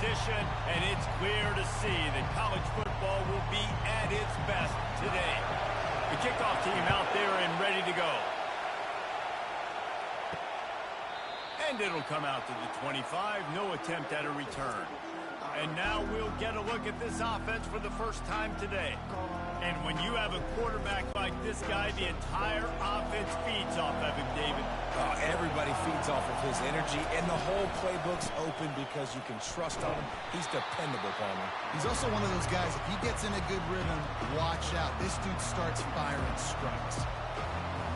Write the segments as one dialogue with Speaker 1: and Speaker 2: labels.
Speaker 1: tradition, and it's clear to see that college football will be at its best today. The kickoff team out there and ready to go. And it'll come out to the 25, no attempt at a return. And now we'll get a look at this offense for the first time today. And when you have a quarterback like this guy, the entire offense feeds off of him, David.
Speaker 2: Everybody feeds off of his energy, and the whole playbook's open because you can trust on him. He's dependable, Palmer.
Speaker 3: He's also one of those guys, if he gets in a good rhythm, watch out. This dude starts firing strikes.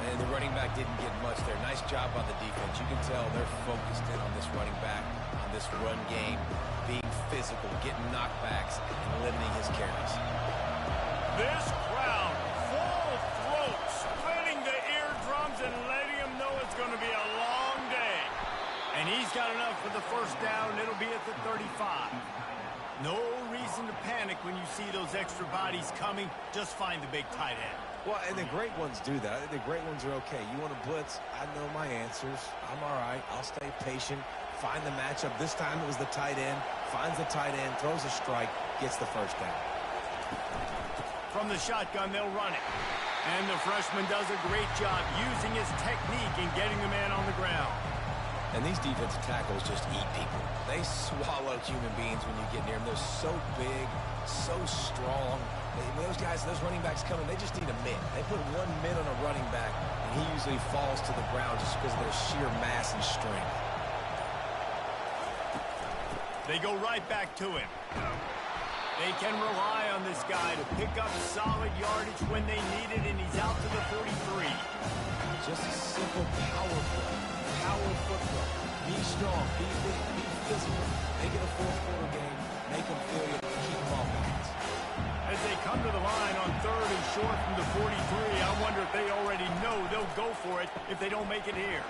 Speaker 2: And the running back didn't get much there. Nice job by the defense. You can tell they're focused in on this running back, on this run game, being physical, getting knockbacks, and limiting his carries.
Speaker 1: This crowd, full throat, splitting the eardrums and letting them know it's going to be a long day. And he's got enough for the first down. It'll be at the 35. No reason to panic when you see those extra bodies coming. Just find the big tight end.
Speaker 2: Well, and the great ones do that. The great ones are okay. You want to blitz? I know my answers. I'm all right. I'll stay patient. Find the matchup. This time it was the tight end. Finds the tight end, throws a strike, gets the first down.
Speaker 1: From the shotgun, they'll run it. And the freshman does a great job using his technique and getting the man on the ground.
Speaker 2: And these defensive tackles just eat people. They swallow human beings when you get near them. They're so big, so strong. Those guys, those running backs coming, they just need a mitt. They put 1 mitt on a running back, and he usually falls to the ground just because of their sheer mass and strength.
Speaker 1: They go right back to him. They can rely on this guy to pick up solid yardage when they need it, and he's out to the 43.
Speaker 2: Just a simple power play. Power football. Be strong, be big, be physical. Make it a fourth-quarter game. Make them feel you, keep them off balance.
Speaker 1: As they come to the line on 3rd and short from the 43, I wonder if they already know they'll go for it if they don't make it here.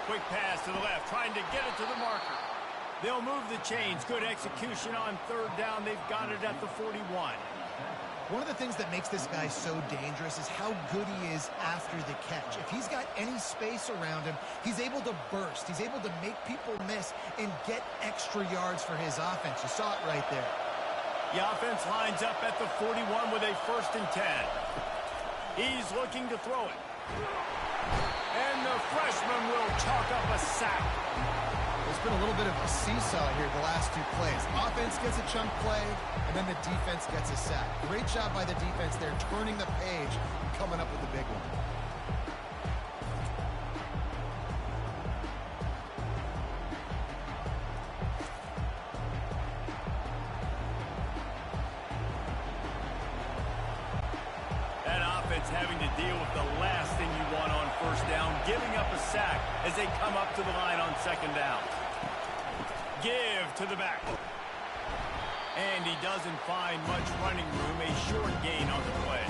Speaker 1: Quick pass to the left, trying to get it to the marker. They'll move the chains. Good execution on 3rd down. They've got it at the 41.
Speaker 3: One of the things that makes this guy so dangerous is how good he is after the catch. If he's got any space around him, he's able to burst. He's able to make people miss and get extra yards for his offense. You saw it right there.
Speaker 1: The offense lines up at the 41 with a 1st and 10. He's looking to throw it. And the freshman will chalk up a sack.
Speaker 3: There's been a little bit of a seesaw here the last 2 plays. Offense gets a chunk play, and then the defense gets a sack. Great job by the defense there, turning the page and coming up with the big one.
Speaker 1: That offense having to deal with the last thing you want on 1st down, giving up a sack as they come up to the line on 2nd down. Give to the back. And he doesn't find much running room, a short gain on the play.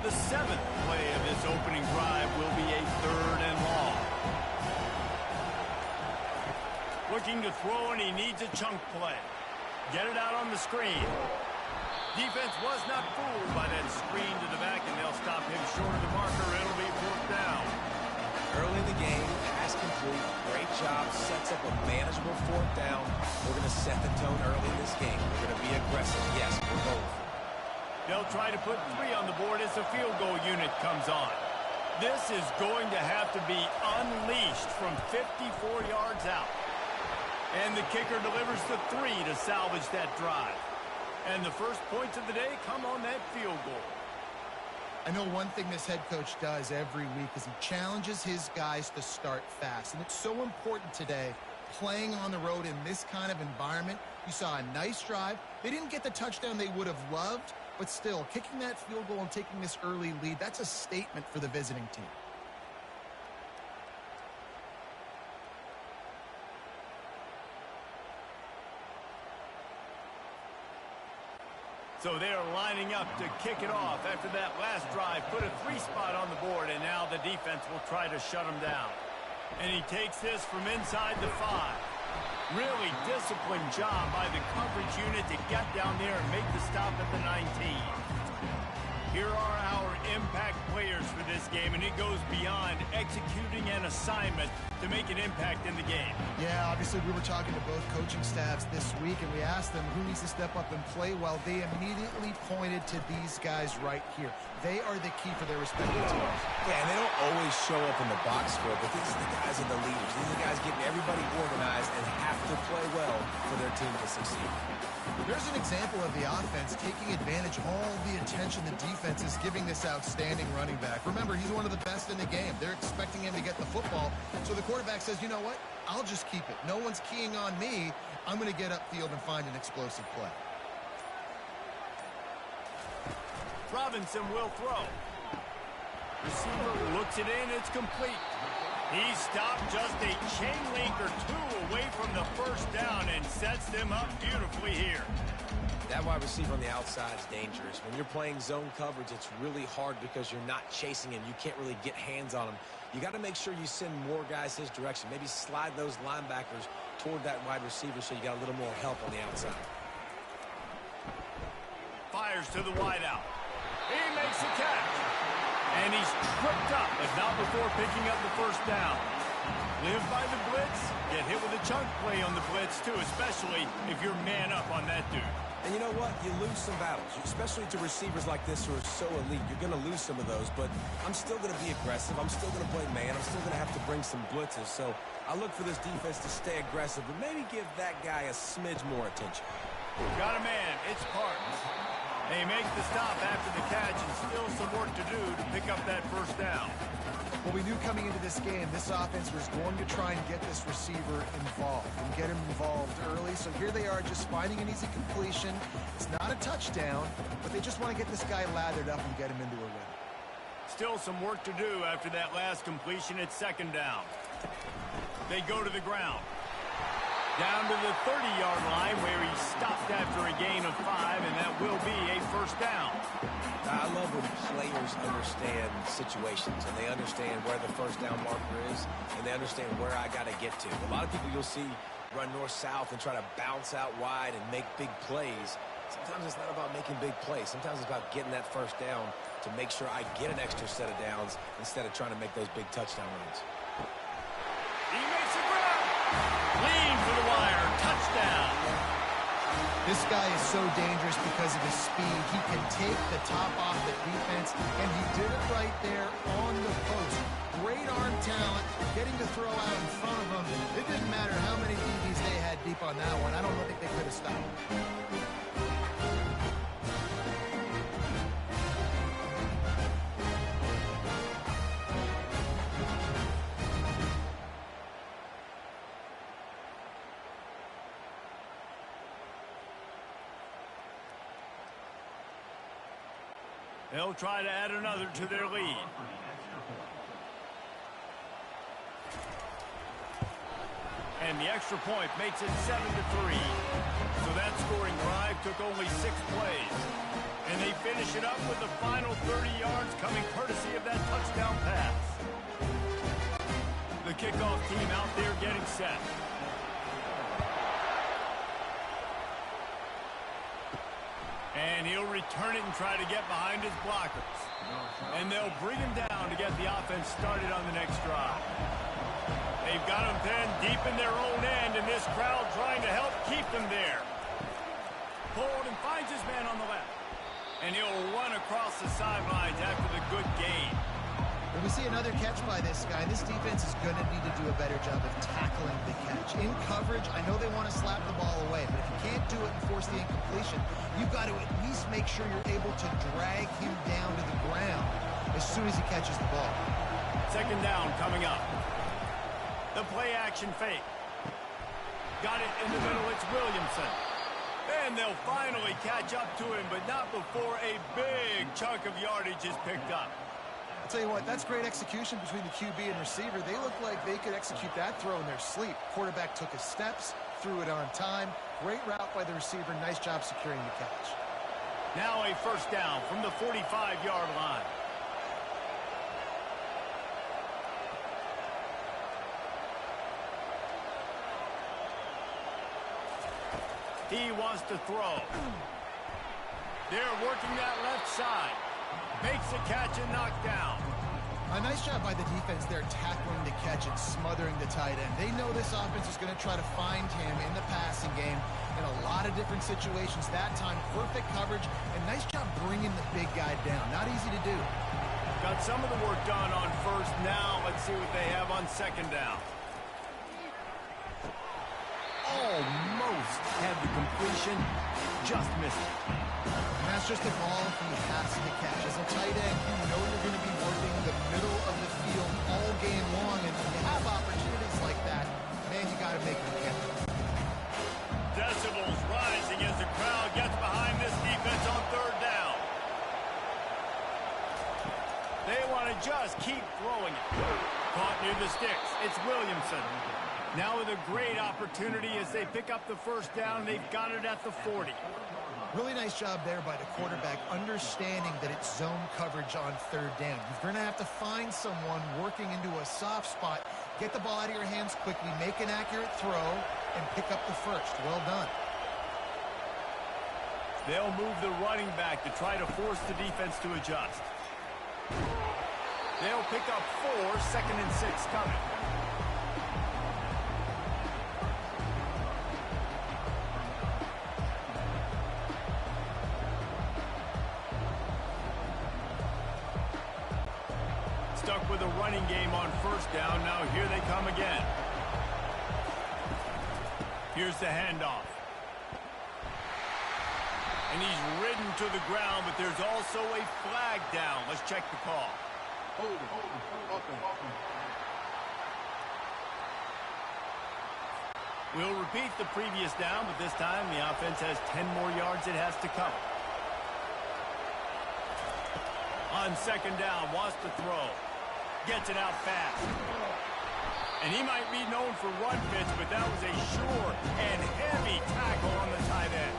Speaker 1: The 7th play of this opening drive will be a 3rd and long. Looking to throw, and he needs a chunk play. Get it out on the screen. Defense was not fooled by that screen to the back, and they'll stop him short of the marker. It'll be 4th down.
Speaker 2: Early in the game, pass complete. Great job. Sets up a manageable 4th down. We're going to set the tone early in this game. We're going to be aggressive. Yes, we're both.
Speaker 1: They'll try to put 3 on the board as the field goal unit comes on. This is going to have to be unleashed from 54 yards out. And the kicker delivers the 3 to salvage that drive. And the first points of the day come on that field goal.
Speaker 3: I know one thing this head coach does every week is he challenges his guys to start fast. And it's so important today, playing on the road in this kind of environment. You saw a nice drive. They didn't get the touchdown they would have loved, but still, kicking that field goal and taking this early lead, that's a statement for the visiting team.
Speaker 1: So they're lining up to kick it off after that last drive. Put a 3 spot on the board, and now the defense will try to shut him down. And he takes this from inside the 5. Really disciplined job by the coverage unit to get down there and make the stop at the 19. Here are our impact players for this game, and it goes beyond executing an assignment to make an impact in the game.
Speaker 3: Yeah, obviously we were talking to both coaching staffs this week, and we asked them who needs to step up and play well. They immediately pointed to these guys right here. They are the key for their respective teams.
Speaker 2: Yeah, and they don't always show up in the box score, but these are the guys are the leaders. These are the guys getting everybody organized and have to play well for their team to succeed.
Speaker 3: There's an example of the offense taking advantage of all the attention the defense is giving this outstanding running back. Remember, he's one of the best in the game. They're expecting him to get the football, so the quarterback says, you know what? I'll just keep it. No one's keying on me. I'm going to get upfield and find an explosive play.
Speaker 1: Robinson will throw. Receiver looks it in. It's complete. He stopped just a chain link or two away from the first down and sets them up beautifully here.
Speaker 2: That wide receiver on the outside is dangerous. When you're playing zone coverage, it's really hard because you're not chasing him. You can't really get hands on him. You got to make sure you send more guys his direction. Maybe slide those linebackers toward that wide receiver so you got a little more help on the outside.
Speaker 1: Fires to the wide out. He makes the catch. And he's tripped up, but not before picking up the first down. Live by the blitz. Get hit with a chunk play on the blitz, too, especially if you're man up on that dude.
Speaker 2: And you know what? You lose some battles, especially to receivers like this who are so elite. You're going to lose some of those, but I'm still going to be aggressive. I'm still going to play man. I'm still going to have to bring some blitzes. So I look for this defense to stay aggressive, but maybe give that guy a smidge more attention.
Speaker 1: Got a man. It's Parks. They make the stop after the catch and still some work to do to pick up that first down.
Speaker 3: Well, we knew coming into this game, this offense was going to try and get this receiver involved and get him involved early. So here they are just finding an easy completion. It's not a touchdown, but they just want to get this guy lathered up and get him into a rhythm.
Speaker 1: Still some work to do after that last completion. It's second down. They go to the ground. Down to the 30-yard line where he stopped after a gain of 5, and that will be a first down.
Speaker 2: I love when players understand situations and they understand where the first down marker is and they understand where I got to get to. A lot of people you'll see run north-south and try to bounce out wide and make big plays. Sometimes it's not about making big plays. Sometimes it's about getting that first down to make sure I get an extra set of downs instead of trying to make those big touchdown runs.
Speaker 1: He makes a grab. Lean for the wire. Touchdown.
Speaker 3: This guy is so dangerous because of his speed. He can take the top off the defense, and he did it right there on the post. Great arm talent, getting to throw out in front of him. It didn't matter how many DBs they had deep on that one. I don't think they could have stopped him.
Speaker 1: They'll try to add another to their lead. And the extra point makes it 7-3. So that scoring drive took only 6 plays. And they finish it up with the final 30 yards coming courtesy of that touchdown pass. The kickoff team out there getting set. And he'll return it and try to get behind his blockers. And they'll bring him down to get the offense started on the next drive. They've got him pinned deep in their own end, and this crowd trying to help keep them there. Pulled and finds his man on the left. And he'll run across the sidelines after the good gain.
Speaker 3: When we see another catch by this guy, this defense is going to need to do a better job of tackling the catch. In coverage, I know they want to slap the ball away, but if you can't do it and force the incompletion, you've got to at least make sure you're able to drag him down to the ground as soon as he catches the ball.
Speaker 1: Second down coming up. The play action fake. Got it in the middle. It's Williamson. And they'll finally catch up to him, but not before a big chunk of yardage is picked up.
Speaker 3: I'll tell you what, that's great execution between the QB and receiver. They look like they could execute that throw in their sleep. Quarterback took his steps, threw it on time. Great route by the receiver. Nice job securing the catch.
Speaker 1: Now a first down from the 45-yard line. He wants to throw. They're working that left side. Makes the catch and knocked down.
Speaker 3: A nice job by the defense there, tackling the catch and smothering the tight end. They know this offense is going to try to find him in the passing game in a lot of different situations. That time, perfect coverage, and nice job bringing the big guy down. Not easy to do.
Speaker 1: Got some of the work done on first. Now let's see what they have on second down. Almost had the completion, just missed it.
Speaker 3: And that's just a ball from the pass to the catch. As a tight end, you know you're going to be working the middle of the field all game long, and when you have opportunities like that, man, you got to make them count.
Speaker 1: Decibels rising as the crowd gets behind this defense on third down. They want to just keep throwing it. Caught near the sticks. It's Williamson. Now with a great opportunity as they pick up the first down. They've got it at the 40.
Speaker 3: Really nice job there by the quarterback, understanding that it's zone coverage on third down. You're going to have to find someone working into a soft spot, get the ball out of your hands quickly, make an accurate throw, and pick up the first. Well done.
Speaker 1: They'll move the running back to try to force the defense to adjust. They'll pick up 4, 2nd and 6 coming. Stuck with a running game on first down. Now here they come again. Here's the handoff. And he's ridden to the ground, but there's also a flag down. Let's check the call. We'll repeat the previous down, but this time the offense has 10 more yards it has to cover. On second down, wants to throw. Gets it out fast. And he might be known for run fits, but that was a sure and heavy tackle on the tight end.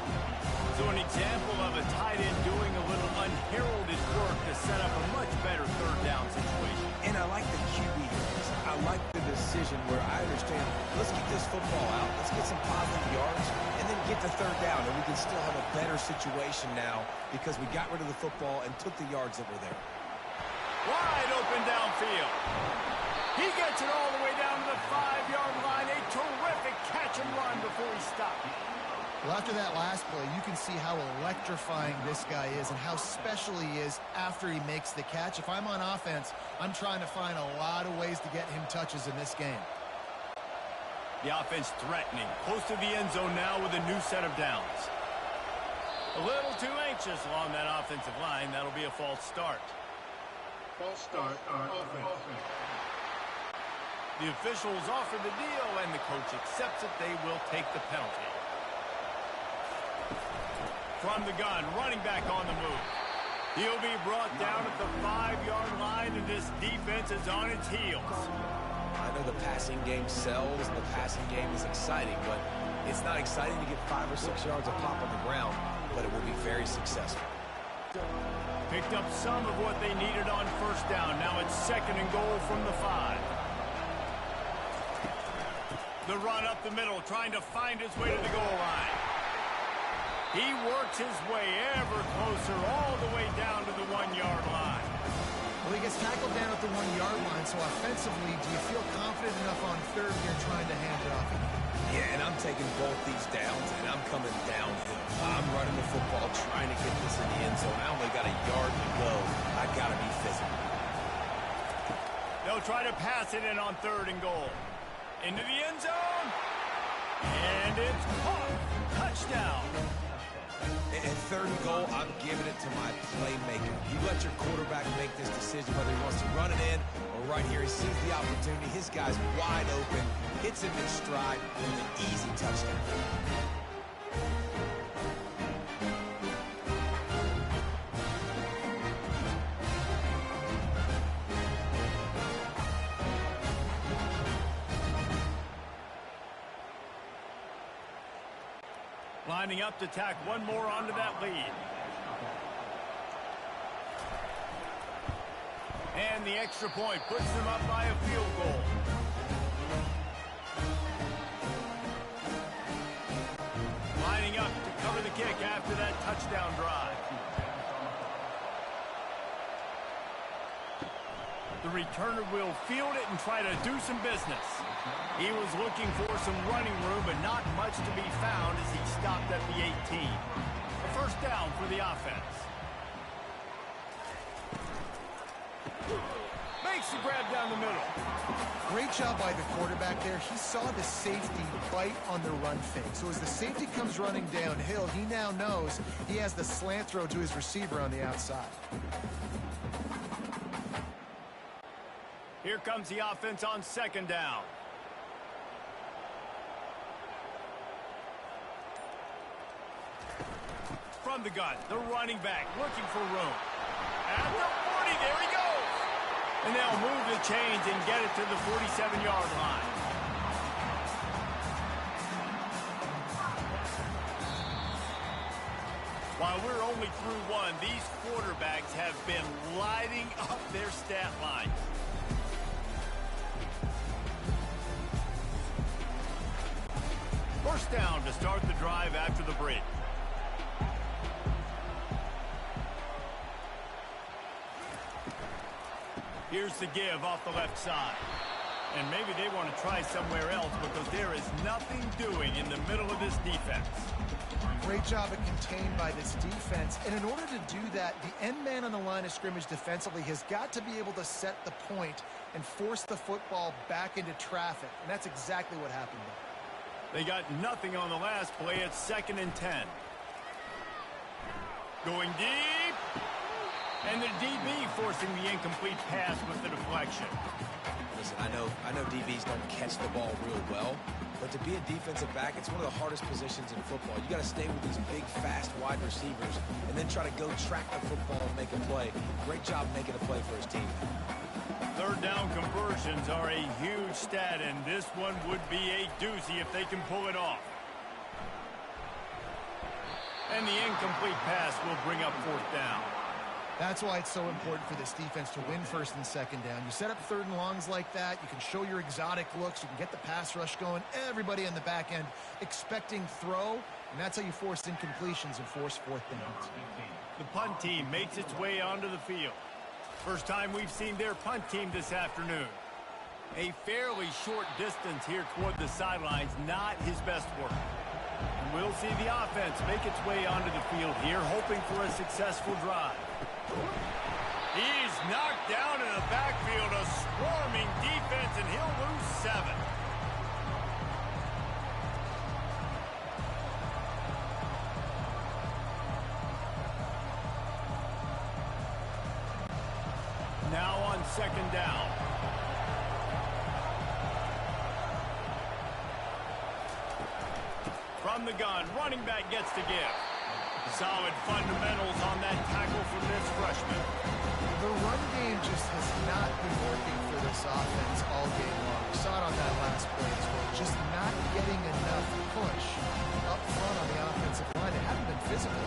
Speaker 1: So an example of a tight end doing a little unheralded work to set up a much better third down situation.
Speaker 2: And I like the QB. I like the decision where I understand, let's get this football out, let's get some positive yards, and then get to third down, and we can still have a better situation now because we got rid of the football and took the yards that were there.
Speaker 1: Wide open downfield. He gets it all the way down to the 5-yard line. A terrific catch and run before he stopped.
Speaker 3: Well, after that last play, you can see how electrifying this guy is and how special he is after he makes the catch. If I'm on offense, I'm trying to find a lot of ways to get him touches in this game.
Speaker 1: The offense threatening. Close to the end zone now with a new set of downs. A little too anxious along that offensive line. That'll be a false start.
Speaker 4: False start on offense.
Speaker 1: The officials offer the deal, and the coach accepts it. They will take the penalty. From the gun, running back on the move. He'll be brought down at the 5-yard line, and this defense is on its heels.
Speaker 2: I know the passing game sells, and the passing game is exciting, but it's not exciting to get 5 or 6 yards of pop on the ground, but it will be very successful.
Speaker 1: Picked up some of what they needed on first down. Now it's 2nd and goal from the 5. The run up the middle, trying to find his way to the goal line. He works his way ever closer, all the way down to the 1-yard line.
Speaker 3: Well, he gets tackled down at the 1-yard line, so offensively, do you feel confident enough on third here trying to hand it off?
Speaker 2: Yeah, and I'm taking both these downs, and I'm coming downhill. I'm running the football, trying to get this in the end zone. I only got a yard to go. I got to be physical.
Speaker 1: They'll try to pass it in on 3rd and goal. Into the end zone. And it's caught. Touchdown.
Speaker 2: At 3rd and goal, I'm giving it to my playmaker. You let your quarterback make this decision whether he wants to run it in or right here. He sees the opportunity. His guy's wide open. Hits him in stride with an easy touchdown.
Speaker 1: Lining up to tack one more onto that lead. And the extra point puts them up by a field goal. Lining up to cover the kick after that touchdown drive. The returner will field it and try to do some business. He was looking for some running room, but not much to be found as he stopped at the 18. A first down for the offense. Makes the grab down the middle.
Speaker 3: Great job by the quarterback there. He saw the safety bite on the run fake. So as the safety comes running downhill, he now knows he has the slant throw to his receiver on the outside.
Speaker 1: Here comes the offense on second down. From the gun, the running back looking for room. At the 40, there he goes. And they'll move the chains and get it to the 47-yard line. While we're only through one, these quarterbacks have been lighting up their stat lines. First down to start the drive after the break. Here's the give off the left side. And maybe they want to try somewhere else because there is nothing doing in the middle of this defense.
Speaker 3: Great job at contained by this defense. And in order to do that, the end man on the line of scrimmage defensively has got to be able to set the point and force the football back into traffic. And that's exactly what happened there.
Speaker 1: They got nothing on the last play. It's 2nd and 10. Going deep. And the DB forcing the incomplete pass with the deflection.
Speaker 2: Listen, I know DBs don't catch the ball real well, but to be a defensive back, it's one of the hardest positions in football. You got to stay with these big, fast, wide receivers and then try to go track the football and make a play. Great job making a play for his team.
Speaker 1: Third down conversions are a huge stat, and this one would be a doozy if they can pull it off. And the incomplete pass will bring up 4th down.
Speaker 3: That's why it's so important for this defense to win 1st and 2nd down. You set up 3rd and longs like that. You can show your exotic looks. You can get the pass rush going. Everybody on the back end expecting throw, and that's how you force incompletions and force 4th downs.
Speaker 1: The punt team makes its way onto the field. First time we've seen their punt team this afternoon. A fairly short distance here toward the sidelines, not his best work. And we'll see the offense make its way onto the field here, hoping for a successful drive. He's knocked down in the backfield, a swarming defense, and he'll lose 7. Now on 2nd down. From the gun, running back gets to give. Solid fundamentals on that tackle from this freshman.
Speaker 3: The run game just has not been working for this offense all game long. We saw it on that last play as well. Just not getting enough push up front on the offensive line. They haven't been physical.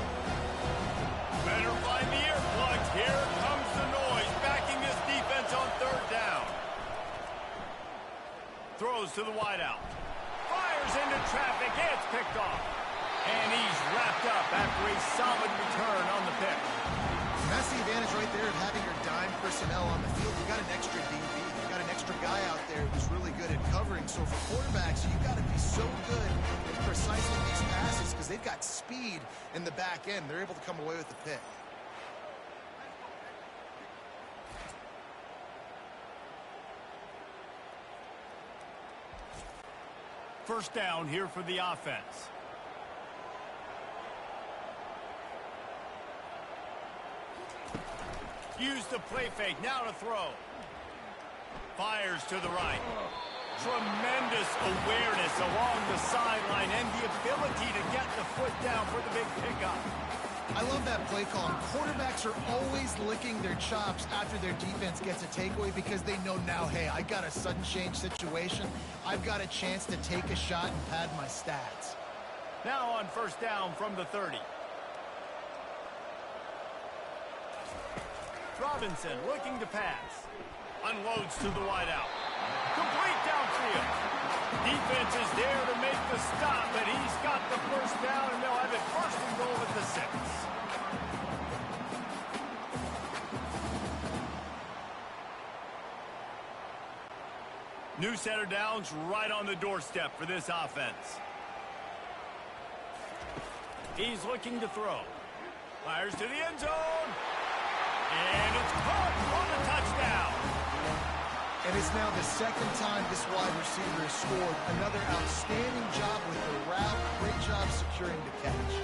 Speaker 1: Better find the earplugs. Here comes the noise, backing this defense on 3rd down. Throws to the wideout. Fires into traffic. It's picked off. And he's wrapped up after a solid return on the pick.
Speaker 3: And that's the advantage right there of having your dime personnel on the field. You got an extra DB. You got an extra guy out there who's really good at covering. So for quarterbacks, you got to be so good and precise with these passes because they've got speed in the back end. They're able to come away with the pick.
Speaker 1: First down here for the offense. Use the play fake, now to throw. Fires to the right. Tremendous awareness along the sideline and the ability to get the foot down for the big pickup.
Speaker 3: I love that play call. Quarterbacks are always licking their chops after their defense gets a takeaway because they know now, hey, I got a sudden change situation. I've got a chance to take a shot and pad my stats.
Speaker 1: Now on first down from the 30. Robinson looking to pass. Unloads to the wideout. Complete downfield. Defense is there to make the stop, but he's got the first down, and they'll have it 1st and goal at the 6. New set of downs right on the doorstep for this offense. He's looking to throw. Fires to the end zone. And it's caught on the touchdown.
Speaker 3: And it's now the second time this wide receiver has scored. Another outstanding job with the route. Great job securing the catch.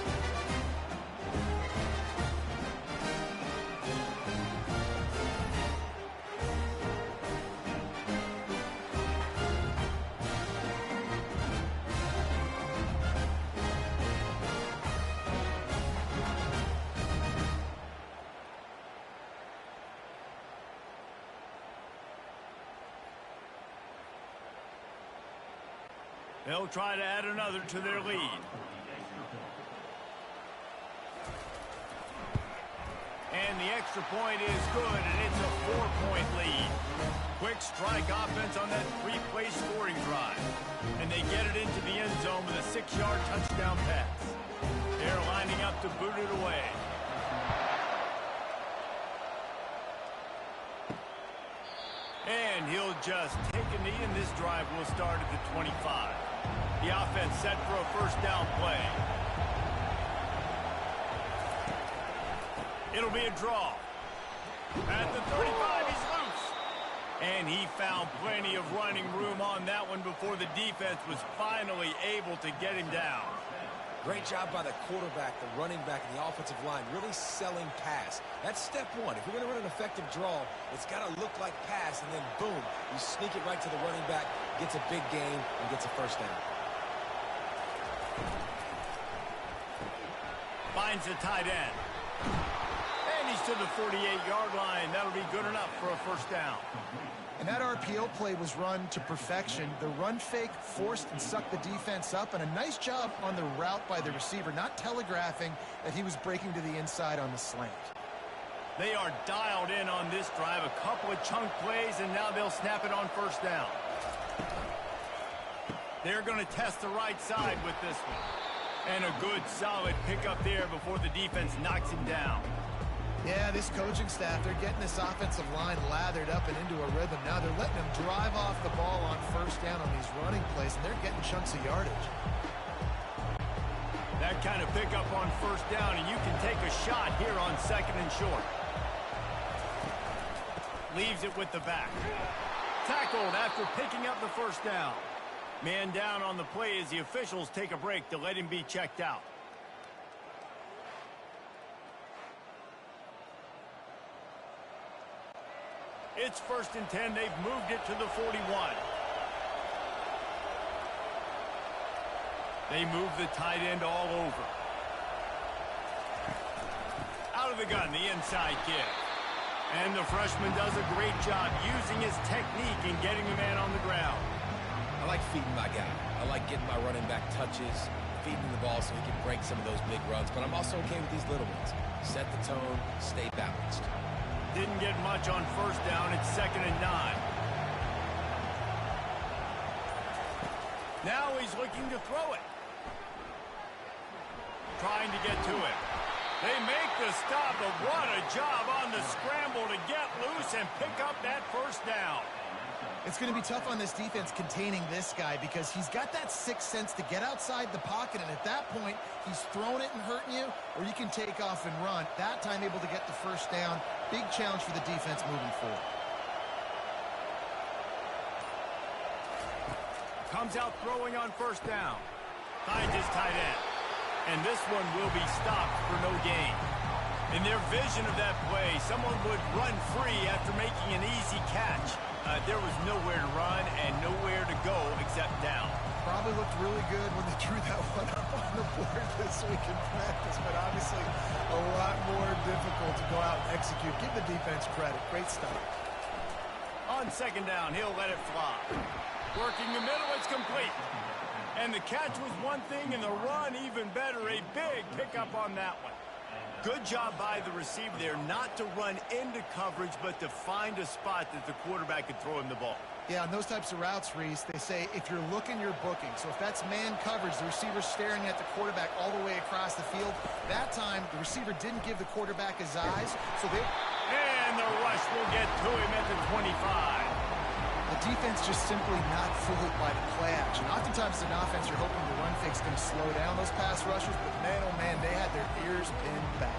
Speaker 1: They'll try to add another to their lead. And the extra point is good, and it's a 4-point lead. Quick strike offense on that 3-play scoring drive. And they get it into the end zone with a 6-yard touchdown pass. They're lining up to boot it away. And he'll just take a knee, and this drive will start at the 25. The offense set for a first down play. It'll be a draw. At the 35, he's loose. And he found plenty of running room on that one before the defense was finally able to get him down.
Speaker 2: Great job by the quarterback, the running back, and the offensive line, really selling pass. That's step one. If you're going to run an effective draw, it's got to look like pass, and then boom, you sneak it right to the running back, gets a big gain, and gets a first down.
Speaker 1: Finds the tight end. And he's to the 48-yard line. That'll be good enough for a first down.
Speaker 3: And that RPO play was run to perfection. The run fake forced and sucked the defense up, and a nice job on the route by the receiver, not telegraphing that he was breaking to the inside on the slant.
Speaker 1: They are dialed in on this drive. A couple of chunk plays, and now they'll snap it on first down. They're going to test the right side with this one. And a good, solid pickup there before the defense knocks him down.
Speaker 3: Yeah, this coaching staff, they're getting this offensive line lathered up and into a rhythm. Now they're letting them drive off the ball on first down on these running plays, and they're getting chunks of yardage.
Speaker 1: That kind of pickup on first down, and you can take a shot here on second and short. Leaves it with the back. Tackled after picking up the first down. Man down on the play as the officials take a break to let him be checked out. It's 1st and 10. They've moved it to the 41. They move the tight end all over. Out of the gun, the inside kick. And the freshman does a great job using his technique and getting the man on the ground.
Speaker 2: I like feeding my guy. I like getting my running back touches, feeding the ball so he can break some of those big runs. But I'm also okay with these little ones. Set the tone, stay balanced.
Speaker 1: Didn't get much on first down. It's 2nd and 9. Now he's looking to throw it. Trying to get to it. They make the stop, but what a job on the scramble to get loose and pick up that first down.
Speaker 3: It's going to be tough on this defense containing this guy because he's got that sixth sense to get outside the pocket, and at that point, he's throwing it and hurting you, or you can take off and run. That time able to get the first down. Big challenge for the defense moving forward.
Speaker 1: Comes out throwing on first down. Finds his tight end. And this one will be stopped for no gain. In their vision of that play, someone would run free after making an easy catch. There was nowhere to run and nowhere to go except down.
Speaker 3: Probably looked really good when they drew that one up on the board this week in practice, but obviously a lot more difficult to go out and execute. Give the defense credit. Great stuff.
Speaker 1: On second down, he'll let it fly. Working the middle, it's complete. And the catch was one thing, and the run even better. A big pickup on that one. Good job by the receiver there not to run into coverage, but to find a spot that the quarterback could throw him the ball.
Speaker 3: Yeah, on those types of routes, Reese, they say if you're looking, you're booking. So if that's man coverage, the receiver's staring at the quarterback all the way across the field. That time, the receiver didn't give the quarterback his eyes, so they...
Speaker 1: And the rush will get to him at the 25.
Speaker 3: The defense just simply not fooled by the play action. Oftentimes as an offense, you're hoping the run fake's going to slow down those pass rushers, but man, oh man, they had their ears pinned back.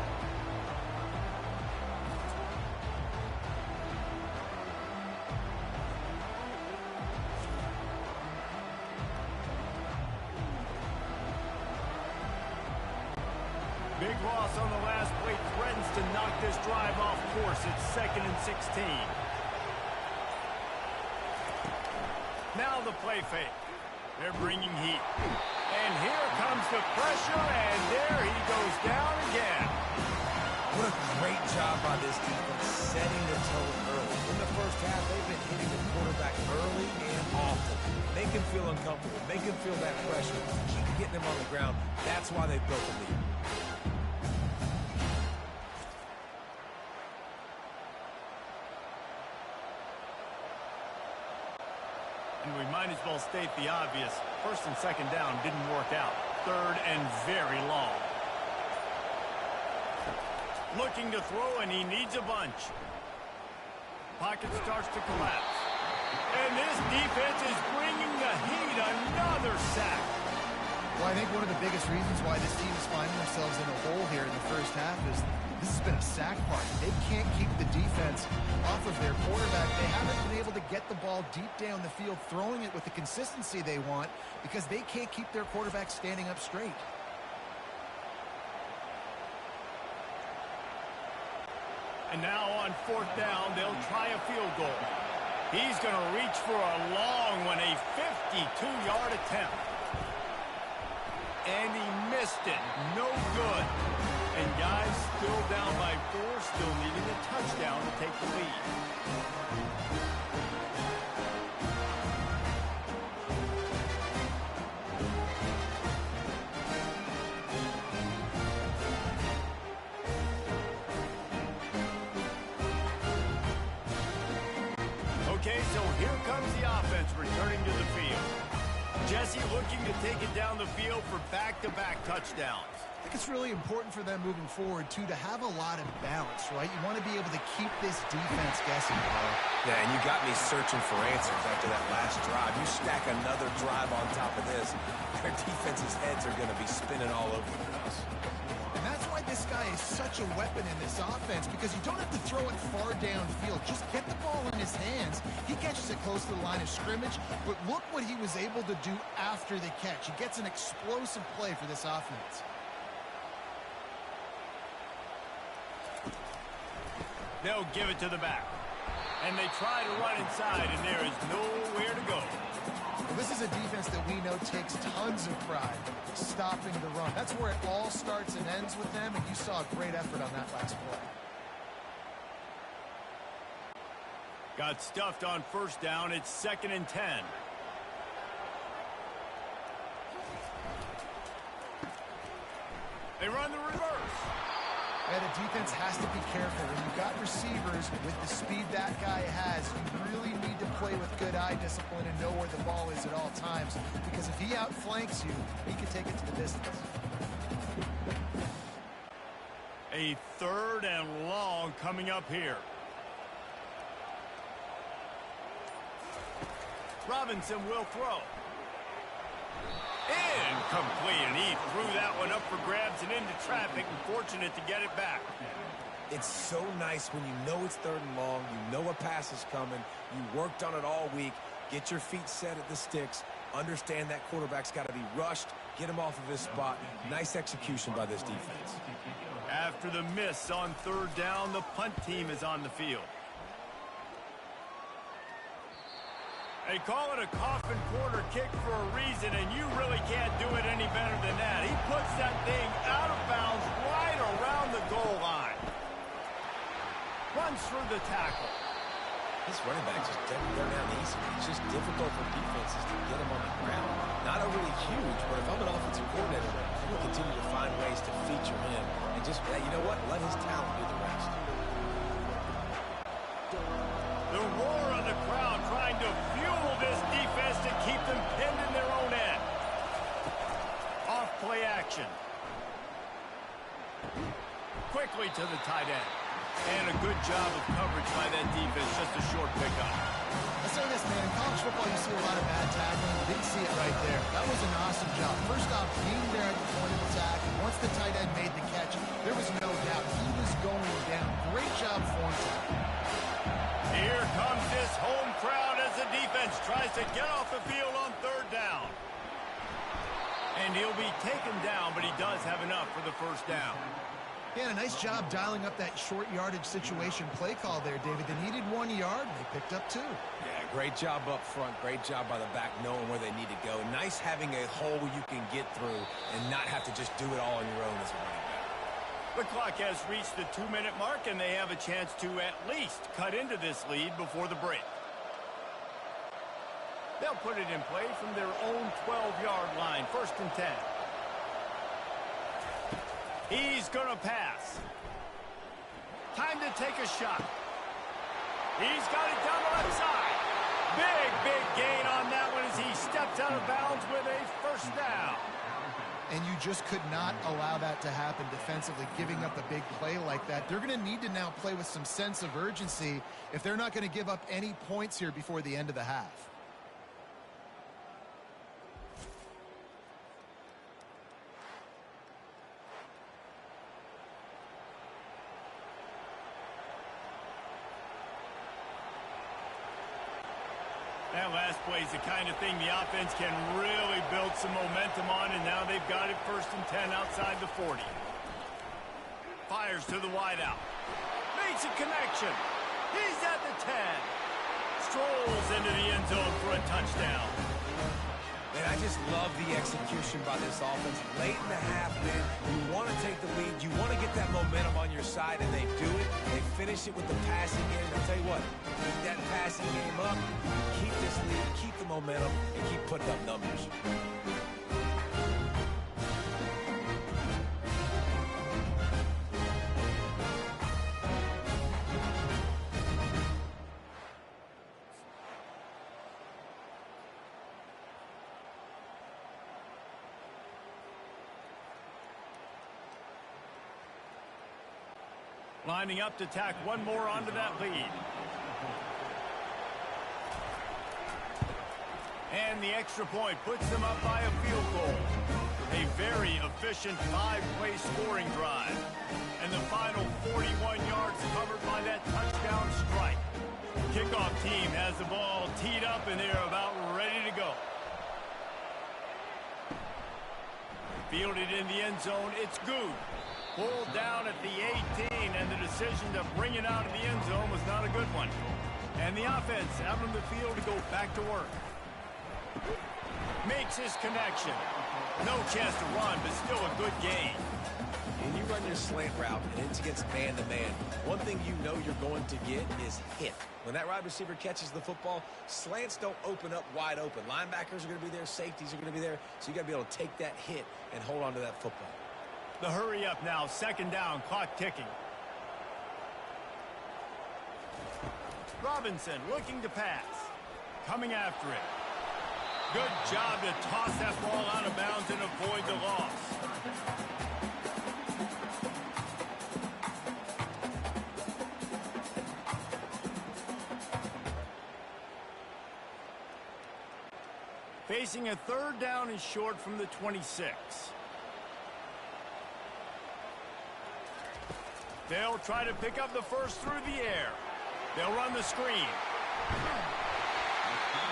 Speaker 1: Big loss on the last play threatens to knock this drive off course. It's 2nd and 16. Now the play fake. They're bringing heat. And here comes the pressure, and there he goes down again.
Speaker 2: What a great job by this defense setting the tone early. In the first half, they've been hitting the quarterback early and often. Make him feel uncomfortable. Make him feel that pressure. Keep getting him on the ground. That's why they built the lead.
Speaker 1: And we might as well state the obvious. 1st and 2nd down didn't work out. 3rd and very long. Looking to throw, and he needs a bunch. Pocket starts to collapse. And this defense is bringing the heat. Another sack.
Speaker 3: Well, I think one of the biggest reasons why this team is finding themselves in a hole here in the first half is this has been a sack party. They can't keep the defense off of their quarterback. They haven't been able to get the ball deep down the field, throwing it with the consistency they want because they can't keep their quarterback standing up straight.
Speaker 1: And now on 4th down, they'll try a field goal. He's going to reach for a long one, a 52-yard attempt. And he missed it. No good. And guys, still down by 4, still needing a touchdown to take the lead. Okay, so here comes the offense returning to the field. Jesse looking to take it down the field for back-to-back touchdowns.
Speaker 3: I think it's really important for them moving forward, too, to have a lot of balance, right? You want to be able to keep this defense guessing.
Speaker 2: Yeah, and you got me searching for answers after that last drive. You stack another drive on top of this, their defense's heads are going to be spinning all over the place.
Speaker 3: And that's why this guy is such a weapon in this offense, because you don't have to throw it far downfield. Just get the ball in his hands. He catches it close to the line of scrimmage, but look what he was able to do after the catch. He gets an explosive play for this offense.
Speaker 1: They'll give it to the back. And they try to run inside, and there is nowhere to go.
Speaker 3: Well, this is a defense that we know takes tons of pride stopping the run. That's where it all starts and ends with them, and you saw a great effort on that last play.
Speaker 1: Got stuffed on 1st down. It's 2nd and 10. They run the reverse.
Speaker 3: Yeah, the defense has to be careful. When you've got receivers with the speed that guy has, you really need to play with good eye discipline and know where the ball is at all times. Because if he outflanks you, he can take it to the distance.
Speaker 1: A 3rd and long coming up here. Robinson will throw. Incomplete, and he threw that one up for grabs and into traffic, and fortunate to get it back.
Speaker 2: It's so nice when you know it's 3rd and long, you know a pass is coming, you worked on it all week, get your feet set at the sticks, understand that quarterback's got to be rushed, get him off of his spot. Nice execution by this defense.
Speaker 1: After the miss on 3rd down, the punt team is on the field. They call it a coffin corner kick for a reason, and you really can't do it any better than that. He puts that thing out of bounds right around the goal line. Runs through the tackle.
Speaker 2: This running back just doesn't go down easy. It's just difficult for defenses to get him on the ground. Not overly huge, but if I'm an offensive coordinator, I'm going to continue to find ways to feature him and just, you know what, let his talent do the rest.
Speaker 1: The roar of the crowd trying to fuel this defense to keep them pinned in their own end. Off play action. Quickly to the tight end. And a good Good job of coverage by that defense. Just a short pickup.
Speaker 3: I'll say this, man. In college football, you see a lot of bad tackling. You didn't see it right there. That was an awesome job. First off, being there at the point of attack. Once the tight end made the catch, there was no doubt he was going down. Great job form tackling.
Speaker 1: Here comes this home crowd as the defense tries to get off the field on third down. And he'll be taken down, but he does have enough for the first down.
Speaker 3: Yeah, a nice job dialing up that short yardage situation play call there, David. They needed 1 yard, and they picked up 2.
Speaker 2: Yeah, great job up front. Great job by the back knowing where they need to go. Nice having a hole you can get through and not have to just do it all on your own as a running back.
Speaker 1: The clock has reached the 2-minute mark, and they have a chance to at least cut into this lead before the break. They'll put it in play from their own 12-yard line, 1st and 10. He's going to pass. Time to take a shot. He's got it down the left side. Big gain on that one as he steps out of bounds with a first down.
Speaker 3: And you just could not allow that to happen defensively, giving up a big play like that. They're going to need to now play with some sense of urgency if they're not going to give up any points here before the end of the half.
Speaker 1: That last play is the kind of thing the offense can really build some momentum on, and now they've got it 1st and 10 outside the 40. Fires to the wideout. Makes a connection. He's at the 10. Strolls into the end zone for a touchdown.
Speaker 2: Man, I just love the execution by this offense. Late in the half, man, you want to take the lead. You want to get that momentum on your side, and they do it. They finish it with the passing game. I'll tell you what, keep that passing game up, keep this lead, keep the momentum, and keep putting up numbers.
Speaker 1: Lining up to tack one more onto that lead. And the extra point puts them up by a field goal. A very efficient 5-play scoring drive. And the final 41 yards covered by that touchdown strike. Kickoff team has the ball teed up and they're about ready to go. Fielded in the end zone, it's Good. Pulled down at the 18, and the decision to bring it out of the end zone was not a good one. And the offense out on the field to go back to work. Makes his connection. No chance to run, but still a good gain.
Speaker 2: When you run your slant route and it's against man-to-man, one thing you know you're going to get is hit. When that wide receiver catches the football, slants don't open up wide open. Linebackers are going to be there, safeties are going to be there, so you got to be able to take that hit and hold on to that football.
Speaker 1: The hurry up now, 2nd down, clock ticking. Robinson looking to pass. Coming after it. Good job to toss that ball out of bounds and avoid the loss. Facing a 3rd down and short from the 26. They'll try to pick up the first through the air. They'll run the screen.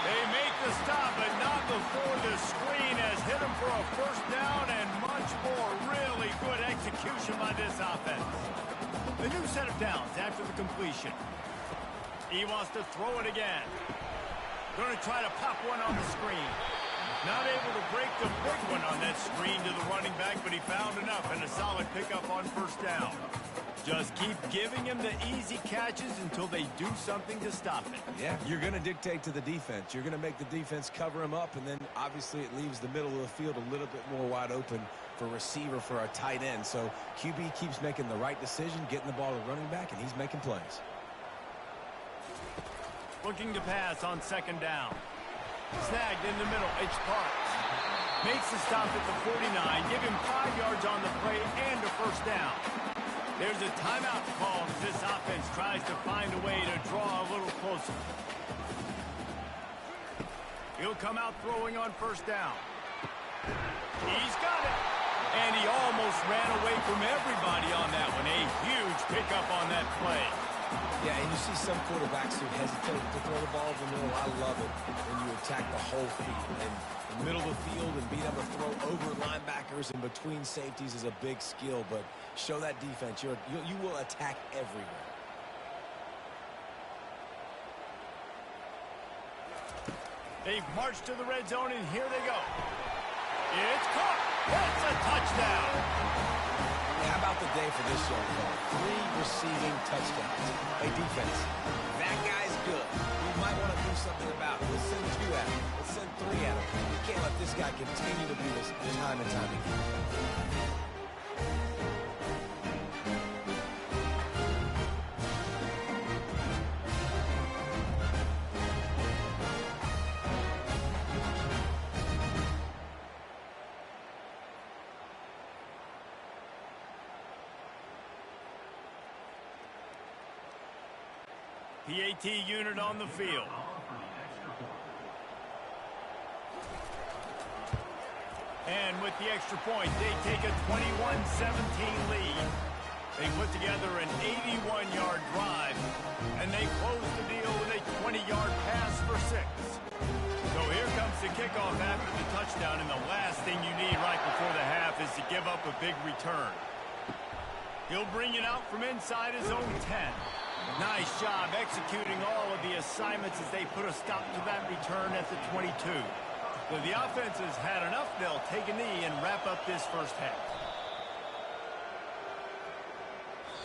Speaker 1: They make the stop, but not before the screen has hit them for a first down and much more. Really good execution by this offense. A new set of downs after the completion. He wants to throw it again. Going to try to pop one on the screen. Not able to break the big one on that screen to the running back, but he found enough and a solid pickup on first down. Just keep giving him the easy catches until they do something to stop it.
Speaker 2: Yeah, you're going to dictate to the defense. You're going to make the defense cover him up, and then obviously it leaves the middle of the field a little bit more wide open for receiver, for a tight end. So QB keeps making the right decision, getting the ball to running back, and he's making plays.
Speaker 1: Looking to pass on 2nd down. Snagged in the middle. It's Parks. Makes the stop at the 49. Give him 5 yards on the play and a first down. There's a timeout call as this offense tries to find a way to draw a little closer. He'll come out throwing on first down. He's got it. And he almost ran away from everybody on that one. A huge pickup on that play.
Speaker 2: Yeah, and you see some quarterbacks who hesitate to throw the ball over the middle. I love it when you attack the whole field. And the middle of the field and being able to throw over linebackers and between safeties is a big skill. But show that defense. You will attack everywhere.
Speaker 1: They've marched to the red zone, and here they go. It's caught. That's a touchdown.
Speaker 2: How about the day for this young fella? 3 receiving touchdowns. Hey, defense, that guy's good. We might want to do something about it. Let's send 2 at him. Let's send 3 at him. We can't let this guy continue to do this time and time again.
Speaker 1: PAT unit on the field. And with the extra point, they take a 21-17 lead. They put together an 81-yard drive, and they close the deal with a 20-yard pass for 6. So here comes the kickoff after the touchdown, and the last thing you need right before the half is to give up a big return. He'll bring it out from inside his own 10. Nice job executing all of the assignments as they put a stop to that return at the 22. So the offense has had enough. They'll take a knee and wrap up this first half.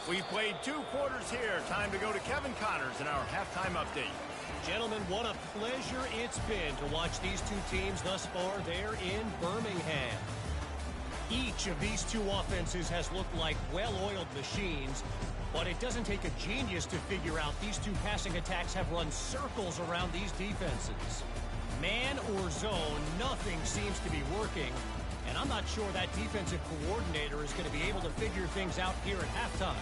Speaker 1: We played 2 quarters here. Time to go to Kevin Connors in our halftime update.
Speaker 5: Gentlemen, what a pleasure it's been to watch these 2 teams thus far there in Birmingham. Each of these 2 offenses has looked like well-oiled machines, but it doesn't take a genius to figure out these 2 passing attacks have run circles around these defenses. Man or zone, nothing seems to be working, and I'm not sure that defensive coordinator is going to be able to figure things out here at halftime.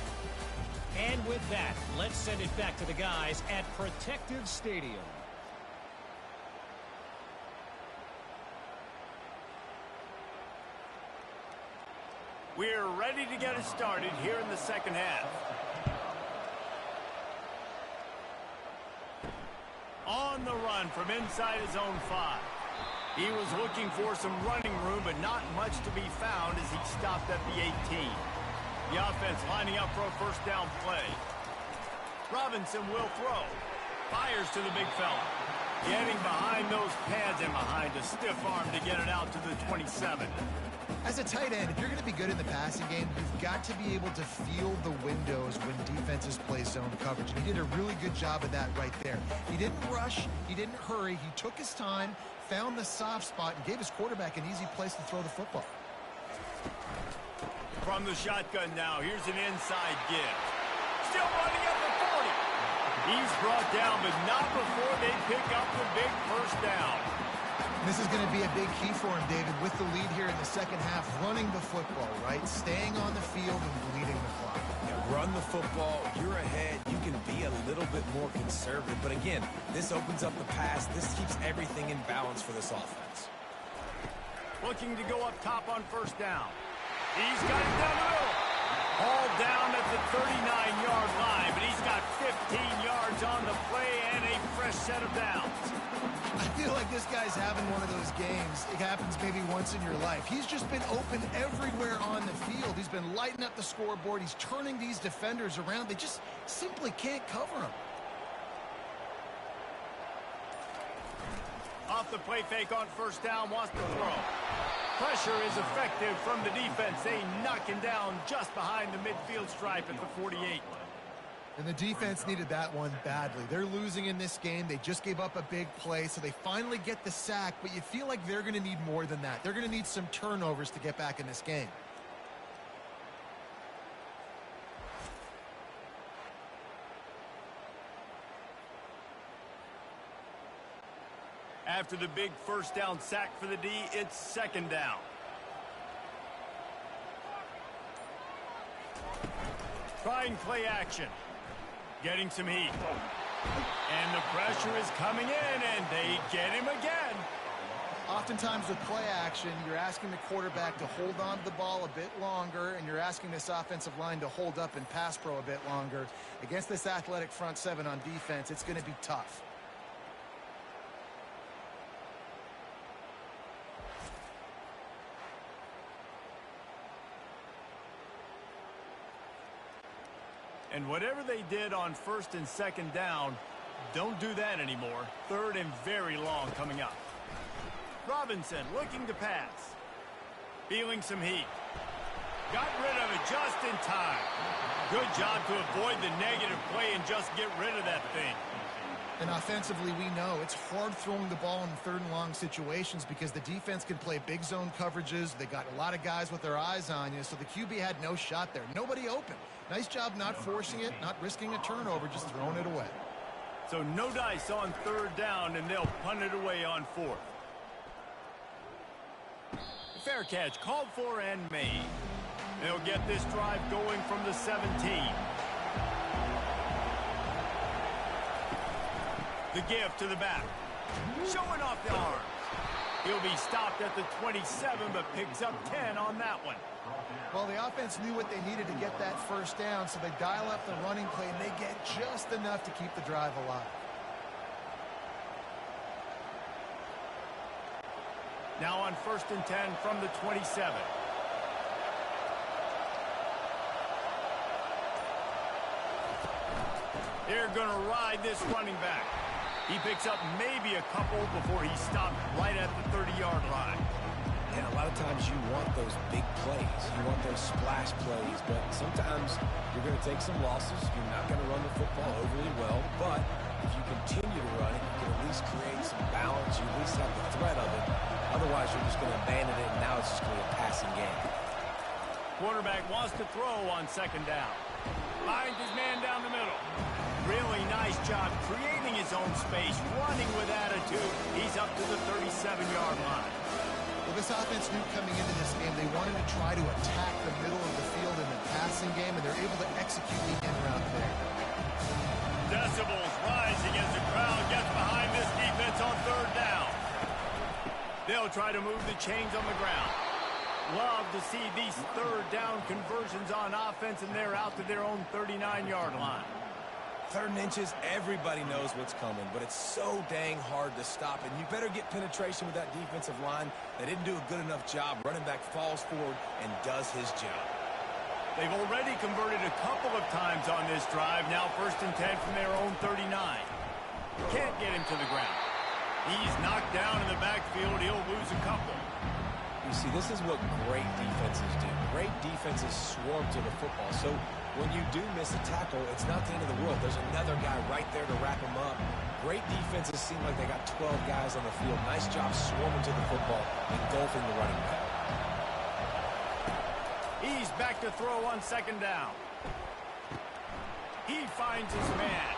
Speaker 5: And with that, let's send it back to the guys at Protective Stadium.
Speaker 1: We're ready to get it started here in the second half. On the run from inside his own 5. He was looking for some running room, but not much to be found as he stopped at the 18. The offense lining up for a first down play. Robinson will throw. Fires to the big fella. Getting behind those pads and behind a stiff arm to get it out to the 27.
Speaker 3: As a tight end, if you're going to be good in the passing game, you've got to be able to feel the windows when defenses play zone coverage. And he did a really good job of that right there. He didn't rush. He didn't hurry. He took his time, found the soft spot, and gave his quarterback an easy place to throw the football.
Speaker 1: From the shotgun now, here's an inside give. Still running at the 40. He's brought down, but not before they pick up the big first down.
Speaker 3: This is going to be a big key for him, David, with the lead here in the second half, running the football, right? Staying on the field and bleeding the clock.
Speaker 2: Yeah, run the football. You're ahead. You can be a little bit more conservative. But again, this opens up the pass. This keeps everything in balance for this offense.
Speaker 1: Looking to go up top on first down. He's got it down the middle. All down at the 39-yard line, but he's got 15 yards on the play and a fresh set of downs.
Speaker 3: I feel like this guy's having one of those games. It happens maybe once in your life. He's just been open everywhere on the field. He's been lighting up the scoreboard. He's turning these defenders around. They just simply can't cover him.
Speaker 1: Off the play fake on first down, wants to throw. Pressure is effective from the defense. They knock him down just behind the midfield stripe at the 48.
Speaker 3: And the defense needed that one badly. They're losing in this game. They just gave up a big play, so they finally get the sack, but you feel like they're going to need more than that. They're going to need some turnovers to get back in this game.
Speaker 1: After the big first down sack for the D, it's second down. Trying play action. Getting some heat. And the pressure is coming in, and they get him again.
Speaker 3: Oftentimes with play action, you're asking the quarterback to hold on to the ball a bit longer, and you're asking this offensive line to hold up in pass pro a bit longer. Against this athletic front seven on defense, it's going to be tough.
Speaker 1: And whatever they did on first and second down, don't do that anymore. Third and very long coming up. Robinson looking to pass. Feeling some heat. Got rid of it just in time. Good job to avoid the negative play and just get rid of that thing.
Speaker 3: And offensively, we know it's hard throwing the ball in third and long situations because the defense can play big zone coverages. They got a lot of guys with their eyes on you, so the QB had no shot there. Nobody open. Nice job not forcing it, not risking a turnover, just throwing it away.
Speaker 1: So no dice on third down, and they'll punt it away on fourth. Fair catch called for and made. They'll get this drive going from the 17. The give to the back. Showing off the arms. He'll be stopped at the 27, but picks up 10 on that one.
Speaker 3: Well, the offense knew what they needed to get that first down, so they dial up the running play, and they get just enough to keep the drive alive.
Speaker 1: Now on first and 10 from the 27. They're going to ride this running back. He picks up maybe a couple before he's stopped right at the 30-yard line.
Speaker 2: And a lot of times you want those big plays. You want those splash plays, but sometimes you're going to take some losses. You're not going to run the football overly well, but if you continue to run it, you can at least create some balance. You at least have the threat of it. Otherwise, you're just going to abandon it, and now it's just going to be a passing game.
Speaker 1: Quarterback wants to throw on second down. Finds his man down the middle. Really nice job creating his own space, running with attitude. He's up to the 37-yard line.
Speaker 3: Well, this offense knew coming into this game they wanted to try to attack the middle of the field in the passing game, and they're able to execute the in route there.
Speaker 1: Decibels rising as the crowd gets behind this defense on third down. They'll try to move the chains on the ground. Love to see these third down conversions on offense, and they're out to their own 39-yard line.
Speaker 2: Third and inches, everybody knows what's coming, but it's so dang hard to stop, and you better get penetration with that defensive line. They didn't do a good enough job. Running back falls forward and does his job.
Speaker 1: They've already converted a couple of times on this drive. Now first and 10 from their own 39. Can't get him to the ground. He's knocked down in the backfield. He'll lose a couple.
Speaker 2: You see, this is what great defenses do. Great defenses swarm to the football. So when you do miss a tackle, it's not the end of the world. There's another guy right there to wrap him up. Great defenses seem like they got 12 guys on the field. Nice job swarming to the football, engulfing the running back.
Speaker 1: He's back to throw on second down. He finds his man.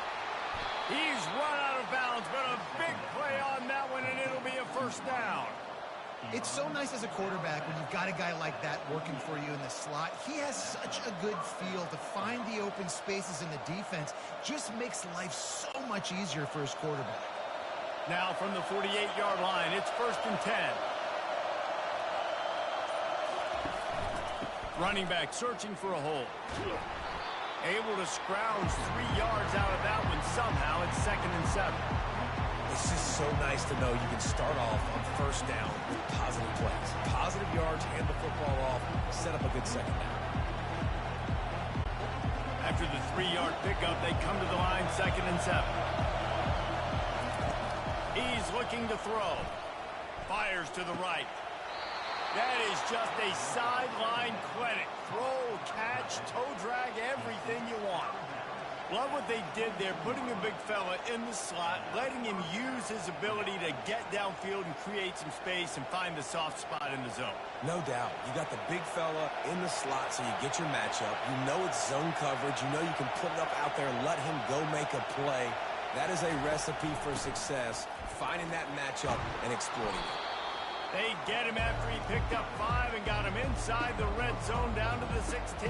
Speaker 1: He's run out of bounds, but a big play on that one, and it'll be a first down.
Speaker 3: It's so nice as a quarterback when you've got a guy like that working for you in the slot. He has such a good feel to find the open spaces in the defense. Just makes life so much easier for his quarterback.
Speaker 1: Now from the 48-yard line, it's first and 10. Running back searching for a hole. Able to scrounge 3 yards out of that one somehow. It's second and 7.
Speaker 2: It's just so nice to know you can start off on first down with positive plays. Positive yards, hand the football off, set up a good second down.
Speaker 1: After the 3-yard pickup, they come to the line, second and 7. He's looking to throw. Fires to the right. That is just a sideline clinic. Throw, catch, toe drag, everything you want. Love what they did there, putting a big fella in the slot, letting him use his ability to get downfield and create some space and find the soft spot in the zone.
Speaker 2: No doubt. You got the big fella in the slot, so you get your matchup. You know it's zone coverage. You know you can put it up out there and let him go make a play. That is a recipe for success, finding that matchup and exploiting it.
Speaker 1: They get him after he picked up 5 and got him inside the red zone down to the 16.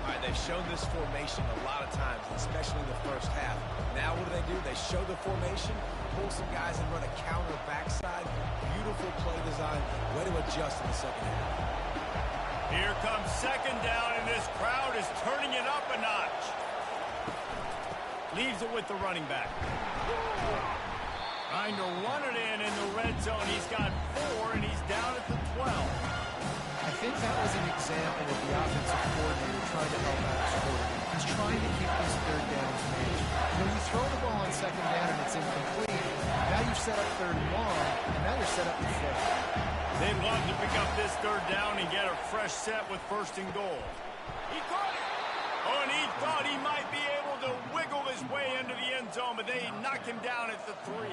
Speaker 2: All right, they've shown this formation a lot of times, especially in the first half. Now what do? They show the formation, pull some guys and run a counter backside. Beautiful play design. Way to adjust in the second half.
Speaker 1: Here comes second down, and this crowd is turning it up a notch. Leaves it with the running back. Trying to run it in the red zone. He's got 4, and he's down at the 12.
Speaker 3: I think that was an example of the offensive coordinator trying to help out his quarterback. He's trying to keep these third downs managed. When you throw the ball on second down and it's incomplete, now you've set up third and long, and now you're set up for fifth.
Speaker 1: They'd love to pick up this third down and get a fresh set with first and goal. He caught it. Oh, and he thought he might be able to wiggle his way into the end zone, but they knock him down at the 3.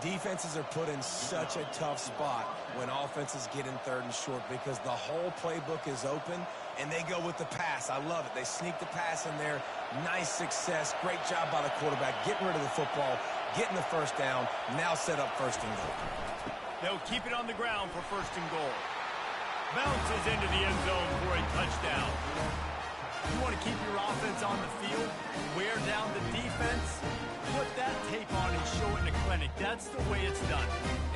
Speaker 2: Defenses are put in such a tough spot when offenses get in third and short because the whole playbook is open, and they go with the pass. I love it. They sneak the pass in there. Nice success. Great job by the quarterback getting rid of the football, getting the first down, now set up first and goal.
Speaker 1: They'll keep it on the ground for first and goal. Bounces into the end zone for a touchdown. You want to keep your offense on the field, wear down the defense, put that tape on and show it in a clinic. That's the way it's done.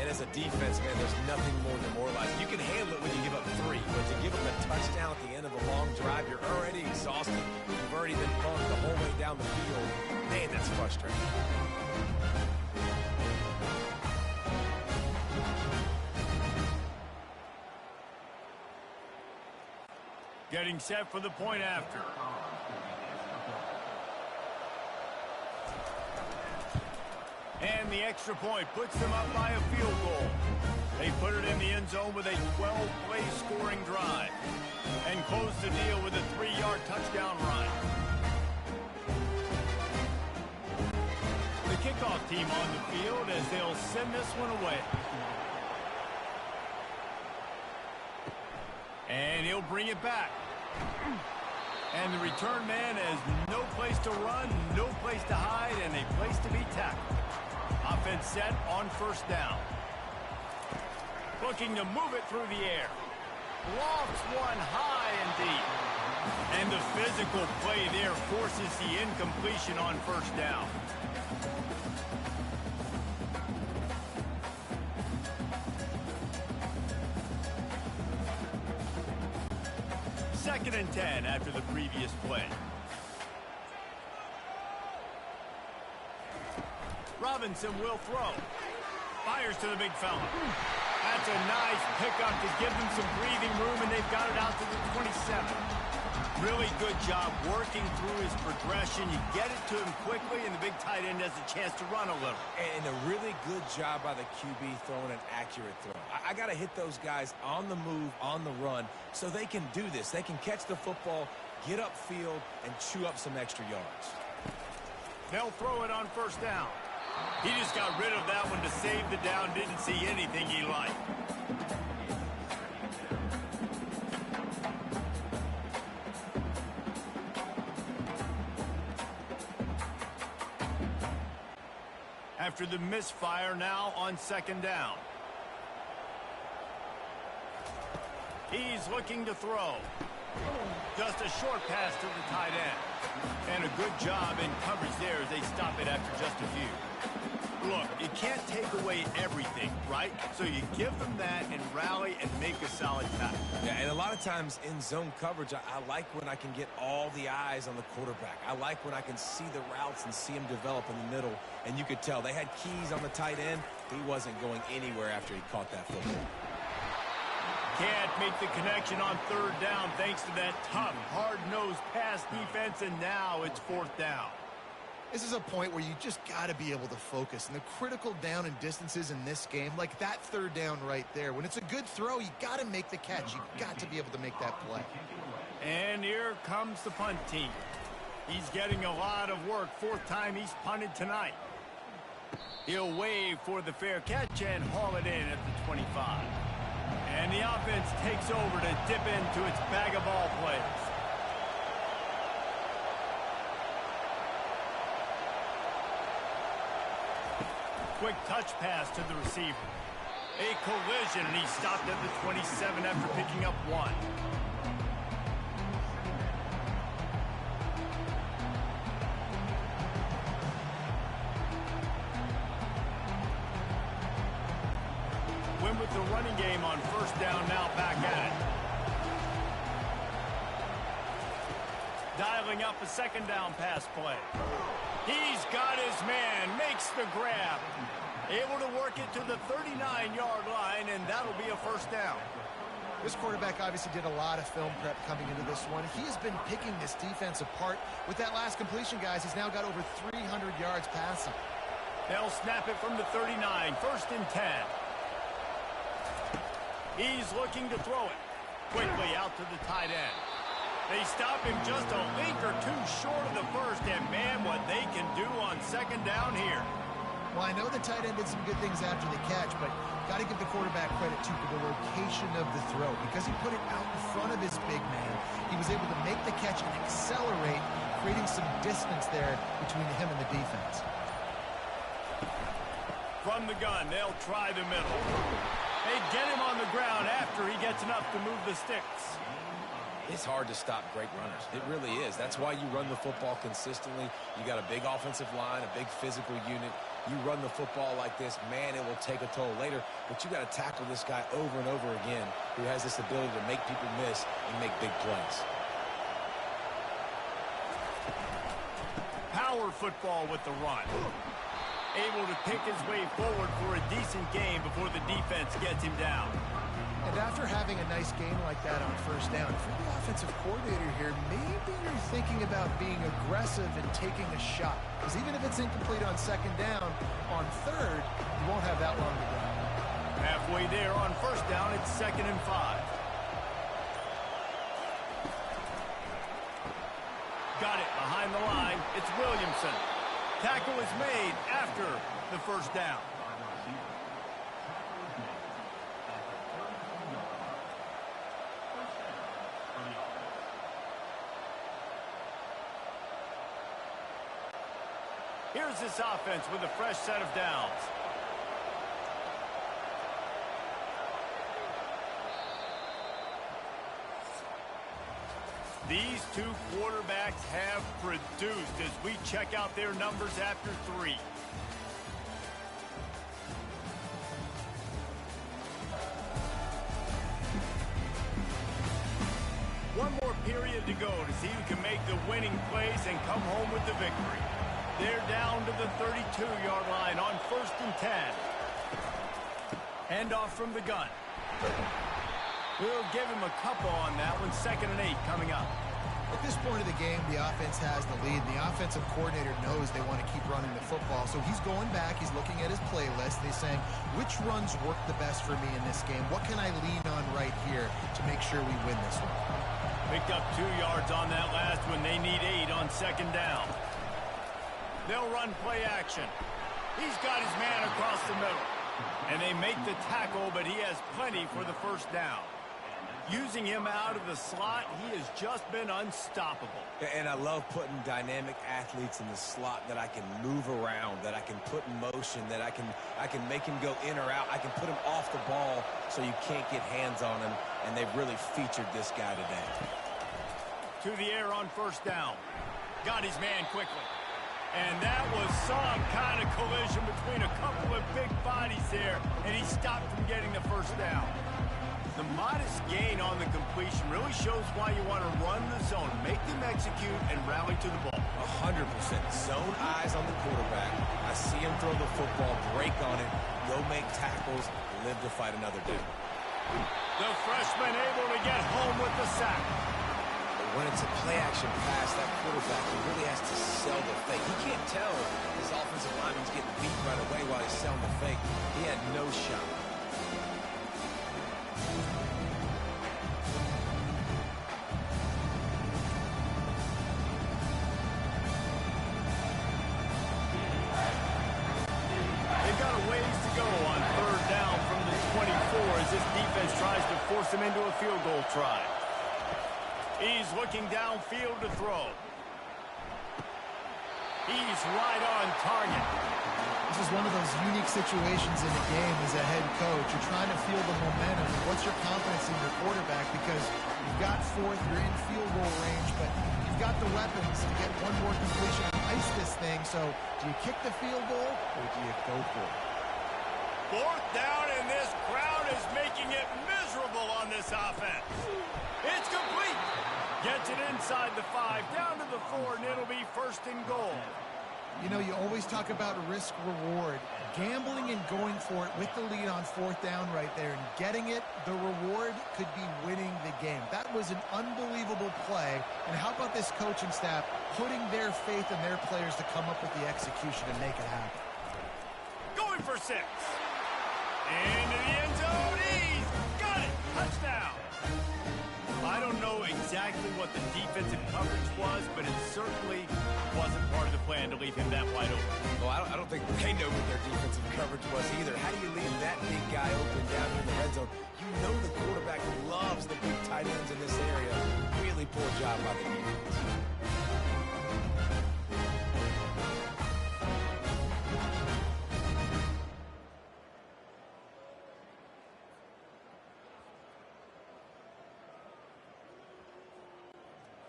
Speaker 2: And as a defense, man, there's nothing more demoralizing. You can handle it when you give up 3, but to give up a touchdown at the end of a long drive, you're already exhausted. You've already been bumped the whole way down the field. Man, that's frustrating.
Speaker 1: Getting set for the point after. And the extra point puts them up by a field goal. They put it in the end zone with a 12-play scoring drive and close the deal with a 3-yard touchdown run. The kickoff team on the field as they'll send this one away. And he'll bring it back. And the return man has no place to run, no place to hide, and a place to be tackled. Offense set on first down. Looking to move it through the air. Lofts one high and deep. And the physical play there forces the incompletion on first down. Second and 10 after the previous play. Robinson will throw. Fires to the big fella. That's a nice pickup to give them some breathing room, and they've got it out to the 27. Really good job working through his progression. You get it to him quickly, and the big tight end has a chance to run a little.
Speaker 2: And a really good job by the QB throwing an accurate throw. I got to hit those guys on the move, on the run, so they can do this. They can catch the football, get upfield, and chew up some extra yards.
Speaker 1: They'll throw it on first down. He just got rid of that one to save the down. Didn't see anything he liked. After the misfire, now on second down. He's looking to throw. Just a short pass to the tight end. And a good job in coverage there as they stop it after just a few. Look, you can't take away everything, right? So you give them that and rally and make a solid tackle.
Speaker 2: Yeah, and a lot of times in zone coverage, I like when I can get all the eyes on the quarterback. I like when I can see the routes and see him develop in the middle. And you could tell they had keys on the tight end. He wasn't going anywhere after he caught that football.
Speaker 1: Can't make the connection on third down thanks to that tough, hard-nosed pass defense, and now it's fourth down.
Speaker 3: This is a point where you just got to be able to focus. And the critical down and distances in this game, like that third down right there, when it's a good throw, you got to make the catch. You got to be able to make that play.
Speaker 1: And here comes the punt team. He's getting a lot of work. Fourth time he's punted tonight. He'll wave for the fair catch and haul it in at the 25. And the offense takes over to dip into its bag of ball plays. Quick touch pass to the receiver. A collision, and he stopped at the 27 after picking up 1. win with the running game on first down now, back at it. Dialing up a second down pass play. He's got his man, makes the grab. Able to work it to the 39-yard line, and that'll be a first down.
Speaker 3: This quarterback obviously did a lot of film prep coming into this one. He has been picking this defense apart. With that last completion, guys, he's now got over 300 yards passing.
Speaker 1: They'll snap it from the 39, first and 10. He's looking to throw it. Quickly out to the tight end. They stop him just a link or two short of the first, and man, what they can do on second down here.
Speaker 3: Well, I know the tight end did some good things after the catch, but got to give the quarterback credit, too, for the location of the throw. Because he put it out in front of his big man, he was able to make the catch and accelerate, creating some distance there between him and the defense.
Speaker 1: From the gun, they'll try the middle. They get him on the ground after he gets enough to move the sticks.
Speaker 2: It's hard to stop great runners. It really is. That's why you run the football consistently. You got a big offensive line, a big physical unit. You run the football like this, man, it will take a toll later. But you got to tackle this guy over and over again who has this ability to make people miss and make big plays.
Speaker 1: Power football with the run. Able to pick his way forward for a decent game before the defense gets him down.
Speaker 3: And after having a nice game like that on first down, if you're the offensive coordinator here, maybe you're thinking about being aggressive and taking a shot. Because even if it's incomplete on second down, on third, you won't have that long to go.
Speaker 1: Halfway there on first down, it's 2nd and 5. Got it behind the line. It's Williamson. Tackle is made after the first down. Here's this offense with a fresh set of downs. These two quarterbacks have produced as we check out their numbers after 3. One more period to go to see who can make the winning plays and come home with the victory. They're down to the 32-yard line on 1st and 10. Handoff from the gun. We'll give him a couple on that one. 2nd and 8 coming up.
Speaker 3: At this point of the game, the offense has the lead. The offensive coordinator knows they want to keep running the football. So he's going back. He's looking at his playlist. And he's saying, which runs work the best for me in this game? What can I lean on right here to make sure we win this one?
Speaker 1: Picked up 2 yards on that last one. They need 8 on second down. They'll run play action. He's got his man across the middle. And they make the tackle, but he has plenty for the first down. Using him out of the slot, he has just been unstoppable.
Speaker 2: And I love putting dynamic athletes in the slot that I can move around, that I can put in motion, that I can make him go in or out. I can put him off the ball so you can't get hands on him, and they've really featured this guy today.
Speaker 1: To the air on first down. Got his man quickly. And that was some kind of collision between a couple of big bodies there, and he stopped from getting the first down. The modest gain on the completion really shows why you want to run the zone, make them execute, and rally to the ball.
Speaker 2: 100%. Zone eyes on the quarterback. I see him throw the football, break on it, go make tackles, live to fight another day.
Speaker 1: The freshman able to get home with the sack.
Speaker 2: When it's a play-action pass, that quarterback, he really has to sell the fake. He can't tell his offensive lineman's getting beat right away while he's selling the fake. He had no shot.
Speaker 1: They've got a ways to go on third down from the 24 as this defense tries to force them into a field goal try. He's looking downfield to throw. He's right on target.
Speaker 3: This is one of those unique situations in a game as a head coach. You're trying to feel the momentum. What's your confidence in your quarterback? Because you've got 4th, you're in field goal range, but you've got the weapons to get one more completion and ice this thing. So do you kick the field goal or do you go for it?
Speaker 1: Fourth down, and this crowd is making it miserable on this offense. It's complete. Gets it inside the 5, down to the 4, and it'll be first and goal.
Speaker 3: You know, you always talk about risk-reward. Gambling and going for it with the lead on fourth down right there and getting it, the reward could be winning the game. That was an unbelievable play. And how about this coaching staff putting their faith in their players to come up with the execution and make it happen?
Speaker 1: Going for 6. Into the end zone. He's got it. Touchdown. I don't know exactly what the defensive coverage was, but it certainly wasn't part of the plan to leave him that wide open.
Speaker 2: Well, I don't think they know what their defensive coverage was either. How do you leave that big guy open down in the red zone? You know the quarterback loves the big tight ends in this area. Really poor job by the defense.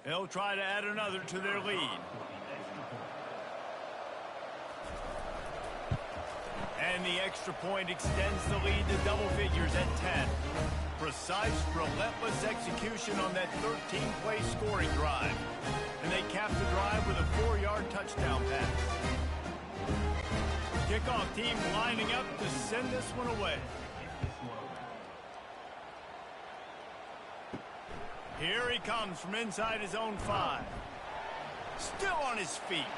Speaker 1: They'll try to add another to their lead. And the extra point extends the lead to double figures at 10. Precise, relentless execution on that 13-play scoring drive. And they cap the drive with a 4-yard touchdown pass. Kickoff team lining up to send this one away. Here he comes from inside his own 5. Still on his feet.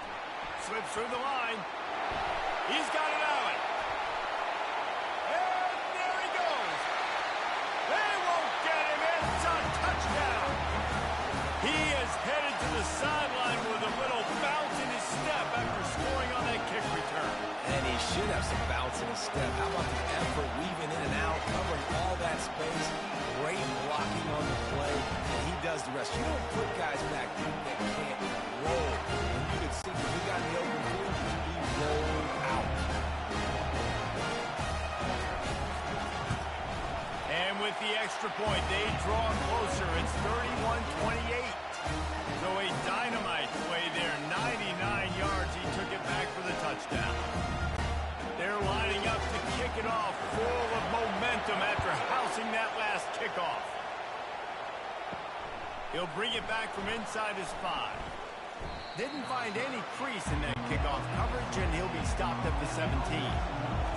Speaker 1: Slips through the line. He's got it out. And there he goes. They won't get him. It's a touchdown. He is headed to the sideline with a little bounce in his step after scoring on that kick return.
Speaker 2: And he should have some bounce in his step. How about the effort weaving in and out, covering all that space. Great blocking on the play, and he does the rest. You don't put guys back deep that can't roll. And you can see when he got in the open field, he rolled out.
Speaker 1: And with the extra point, they draw closer. It's 31-28. So a dynamite play there. 99 yards. He took it back for the touchdown. They're lining up to kick it off, full of momentum after housing that last kickoff. He'll bring it back from inside his 5. Didn't find any crease in that kickoff coverage, and he'll be stopped at the 17.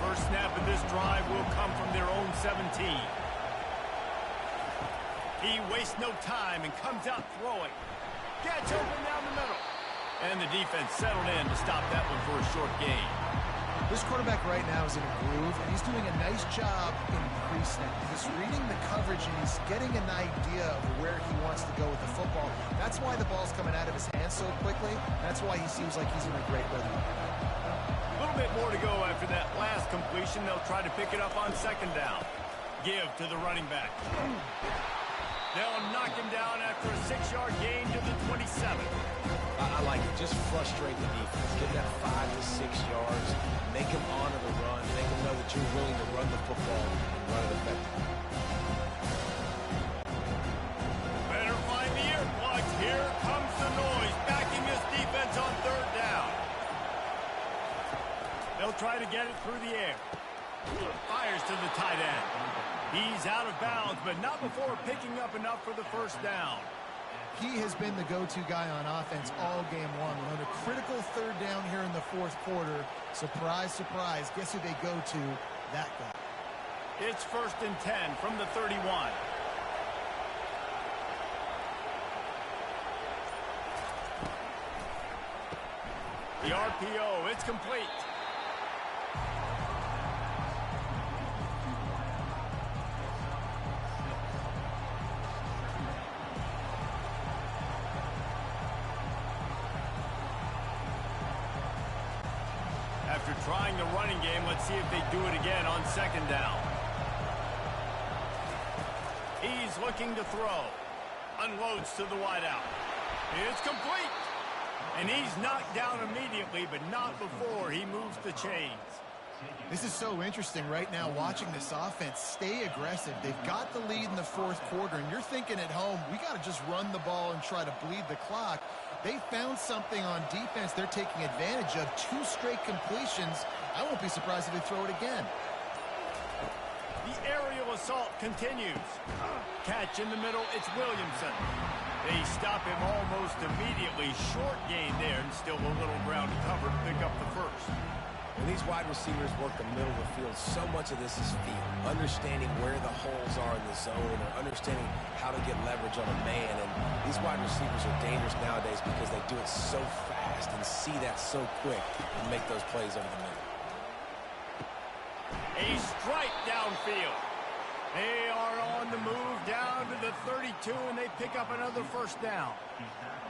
Speaker 1: First snap of this drive will come from their own 17. He wastes no time and comes out throwing. Gets open down the middle. And the defense settled in to stop that one for a short gain.
Speaker 3: This quarterback right now is in a groove, and he's doing a nice job in pre-snap. He's reading the coverage, and he's getting an idea of where he wants to go with the football. That's why the ball's coming out of his hands so quickly. That's why he seems like he's in a great rhythm.
Speaker 1: A little bit more to go after that last completion. They'll try to pick it up on second down. Give to the running back. They'll knock him down after a 6-yard gain to the 27.
Speaker 2: I like it. Just frustrate the defense. Give that 5 to 6 yards. Make them honor the run. Make them know that you're willing to run the football and run it effectively.
Speaker 1: Better find the earplugs. Here comes the noise. Backing this defense on third down. They'll try to get it through the air. Fires to the tight end. He's out of bounds, but not before picking up enough for the first down.
Speaker 3: He has been the go-to guy on offense all game long. On a critical third down here in the fourth quarter, surprise, surprise, guess who they go to? That guy.
Speaker 1: It's 1st and 10 from the 31. The RPO, it's complete. After trying the running game, let's see if they do it again on second down. He's looking to throw. Unloads to the wideout. It's complete. And he's knocked down immediately, but not before he moves the chains.
Speaker 3: This is so interesting right now, watching this offense stay aggressive. They've got the lead in the fourth quarter, and you're thinking at home, we got to just run the ball and try to bleed the clock. They found something on defense they're taking advantage of. 2 straight completions. I won't be surprised if they throw it again.
Speaker 1: The aerial assault continues. Catch in the middle, it's Williamson. They stop him almost immediately. Short gain there, and still a little ground to cover to pick up the first.
Speaker 2: When these wide receivers work the middle of the field, so much of this is feel. Understanding where the holes are in the zone, or understanding how to get leverage on a man. And these wide receivers are dangerous nowadays because they do it so fast and see that so quick and make those plays over the middle.
Speaker 1: A strike downfield. They are on the move down to the 32, and they pick up another first down.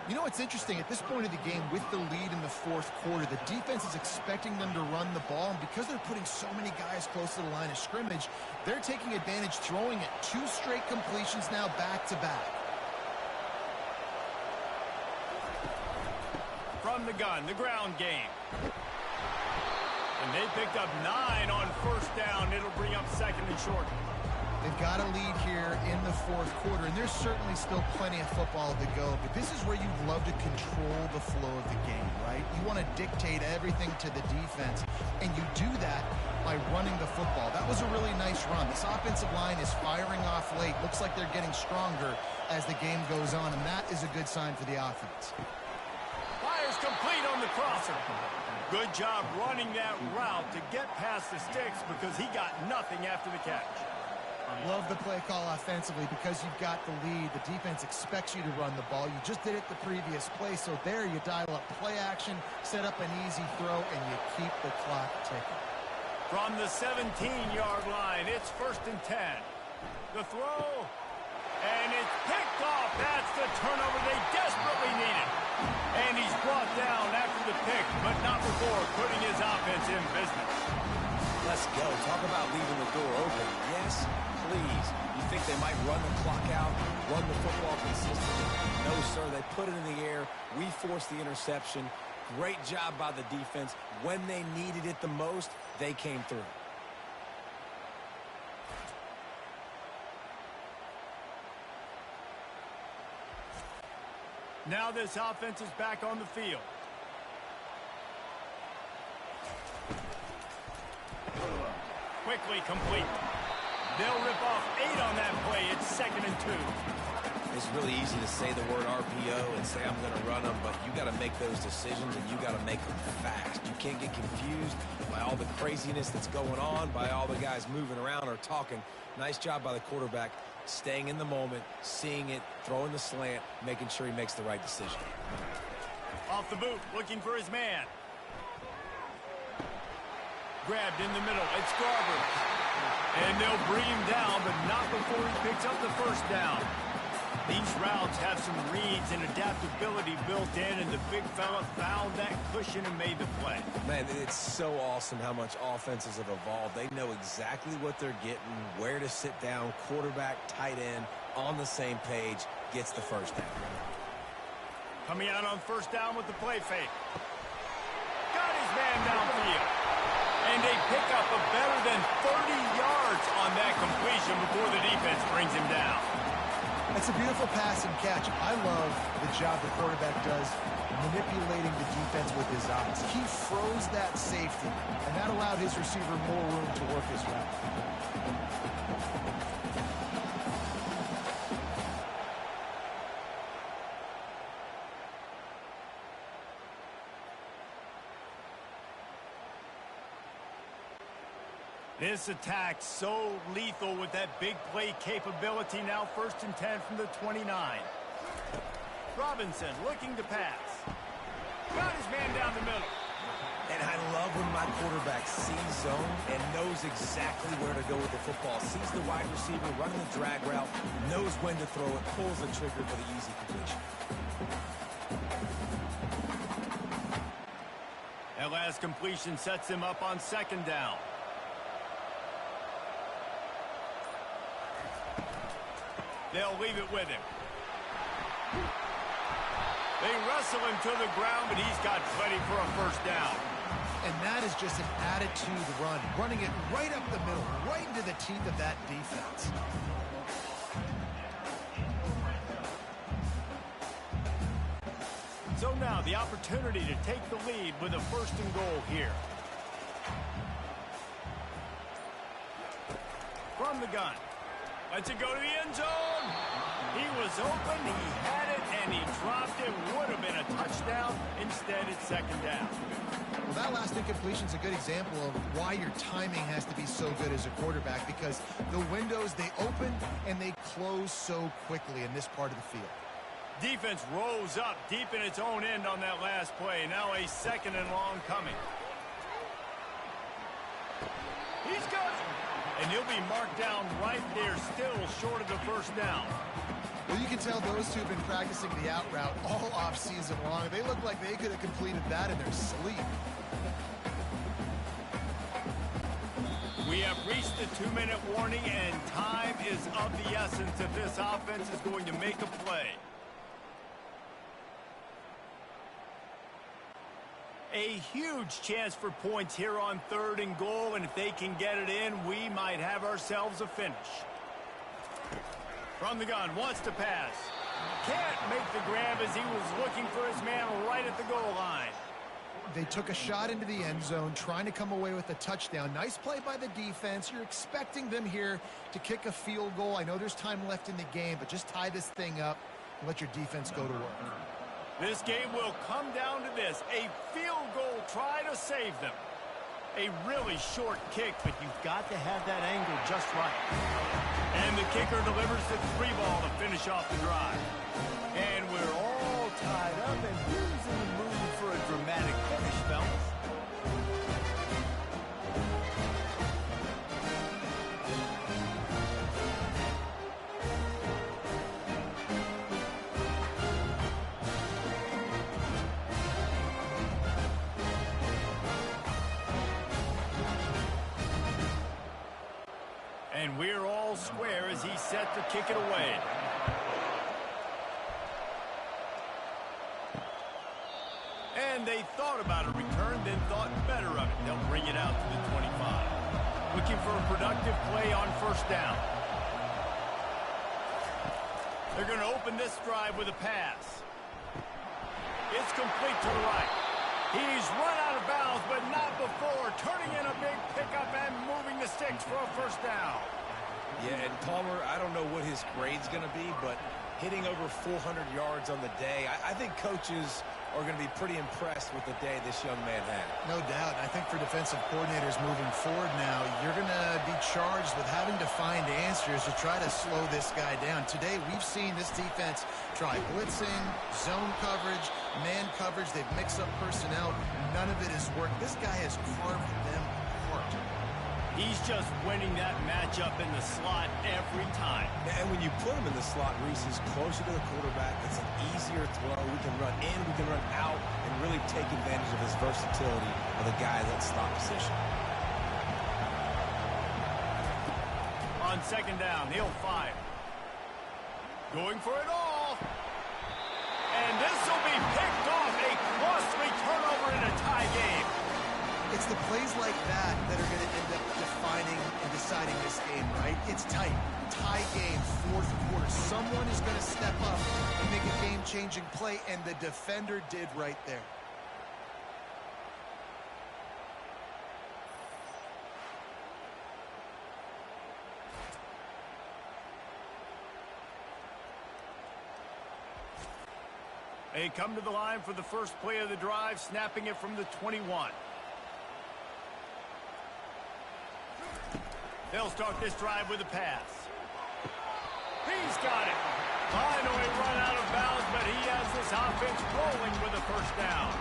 Speaker 3: You know what's interesting? At this point of the game, with the lead in the fourth quarter, the defense is expecting them to run the ball, and because they're putting so many guys close to the line of scrimmage, they're taking advantage, throwing it 2 straight completions now back-to-back.
Speaker 1: From the gun, the ground game. And they picked up 9 on first down. It'll bring up second and short.
Speaker 3: They've got a lead here in the fourth quarter, and there's certainly still plenty of football to go, but this is where you'd love to control the flow of the game, right? You want to dictate everything to the defense, and you do that by running the football. That was a really nice run. This offensive line is firing off late. Looks like they're getting stronger as the game goes on, and that is a good sign for the offense.
Speaker 1: Fires complete on the crosser. Good job running that route to get past the sticks because he got nothing after the catch.
Speaker 3: Love the play call offensively because you've got the lead. The defense expects you to run the ball. You just did it the previous play, so there you dial up play action, set up an easy throw, and you keep the clock ticking.
Speaker 1: From the 17-yard line, it's 1st and 10. The throw, and it's picked off. That's the turnover they desperately needed. And he's brought down after the pick, but not before putting his offense in business.
Speaker 2: Let's go. Talk about leaving the door open. Yes, please. You think they might run the clock out, run the football consistently? No, sir. They put it in the air. We forced the interception. Great job by the defense. When they needed it the most, they came through.
Speaker 1: Now this offense is back on the field. Quickly complete. They'll rip off 8 on that play. It's 2nd and 2.
Speaker 2: It's really easy to say the word RPO and say I'm going to run them, but you got to make those decisions and you got to make them fast. You can't get confused by all the craziness that's going on, by all the guys moving around or talking. Nice job by the quarterback, staying in the moment, seeing it, throwing the slant, making sure he makes the right decision.
Speaker 1: Off the boot, looking for his man. Grabbed in the middle. It's Garber. And they'll bring him down, but not before he picks up the first down. These routes have some reads and adaptability built in, and the big fella found that cushion and made the play.
Speaker 2: Man, it's so awesome how much offenses have evolved. They know exactly what they're getting, where to sit down, quarterback, tight end, on the same page, gets the first down.
Speaker 1: Coming out on first down with the play fake. Got his man downfield. And they pick up a better than 30 yards on that completion before the defense brings him down.
Speaker 3: It's a beautiful pass and catch. I love the job the quarterback does manipulating the defense with his eyes. He froze that safety, and that allowed his receiver more room to work his route.
Speaker 1: This attack so lethal with that big play capability. Now 1st and 10 from the 29. Robinson looking to pass. Got his man down the middle.
Speaker 2: And I love when my quarterback sees zone and knows exactly where to go with the football. Sees the wide receiver running the drag route, knows when to throw it, pulls the trigger for the easy completion.
Speaker 1: That last completion sets him up on 2nd down. They'll leave it with him. They wrestle him to the ground, but he's got plenty for a first down.
Speaker 3: And that is just an attitude run, running it right up the middle, right into the teeth of that defense.
Speaker 1: So now the opportunity to take the lead with a 1st and goal here. From the gun. Lets it go to the end zone. He was open, he had it, and he dropped it. Would have been a touchdown. Instead, it's second down.
Speaker 3: Well, that last incompletion is a good example of why your timing has to be so good as a quarterback, because the windows, they open and they close so quickly in this part of the field.
Speaker 1: Defense rose up deep in its own end on that last play. Now a second and long coming. He's got it. And he'll be marked down right there, still short of the first down.
Speaker 3: Well, you can tell those two have been practicing the out route all offseason long. They look like they could have completed that in their sleep.
Speaker 1: We have reached the 2-minute warning, and time is of the essence if this offense is going to make a play. A huge chance for points here on 3rd and goal, and if they can get it in, we might have ourselves a finish. From the gun, wants to pass. Can't make the grab as he was looking for his man right at the goal line.
Speaker 3: They took a shot into the end zone, trying to come away with a touchdown. Nice play by the defense. You're expecting them here to kick a field goal. I know there's time left in the game, but just tie this thing up and let your defense go to work.
Speaker 1: This game will come down to this. A field goal try to save them. A really short kick, but you've got to have that angle just right. And the kicker delivers the 3 ball to finish off the drive. And we're all tied up, and who's in the mood for a dramatic finish, fellas? And we're all square as he's set to kick it away. And they thought about a return, then thought better of it. They'll bring it out to the 25. Looking for a productive play on first down. They're going to open this drive with a pass. It's complete to the right. He's run out of bounds, but not before. Turning in a big pickup and moving the sticks for a first down.
Speaker 2: Yeah, and Palmer, I don't know what his grade's going to be, but hitting over 400 yards on the day, I think coaches are going to be pretty impressed with the day this young man had.
Speaker 3: No doubt. I think for defensive coordinators moving forward now, you're going to be charged with having to find answers to try to slow this guy down. Today, we've seen this defense try blitzing, zone coverage, man coverage. They've mixed up personnel. None of it has worked. This guy has carved them apart.
Speaker 1: He's just winning that matchup in the slot every time.
Speaker 2: And when you put him in the slot, Reese is closer to the quarterback. It's an easier throw. We can run in, we can run out, and really take advantage of his versatility of the guy in that slot position.
Speaker 1: On second down, he'll fire. Going for it all. And this will be picked off. A costly turnover in a tie game.
Speaker 3: It's the plays like that that are going to end up defining and deciding this game, right? It's tight. Tie game, 4th quarter. Someone is going to step up and make a game-changing play, and the defender did right there.
Speaker 1: They come to the line for the first play of the drive, snapping it from the 21. They'll start this drive with a pass. He's got it. Finally run out of bounds, but he has this offense rolling with a first down.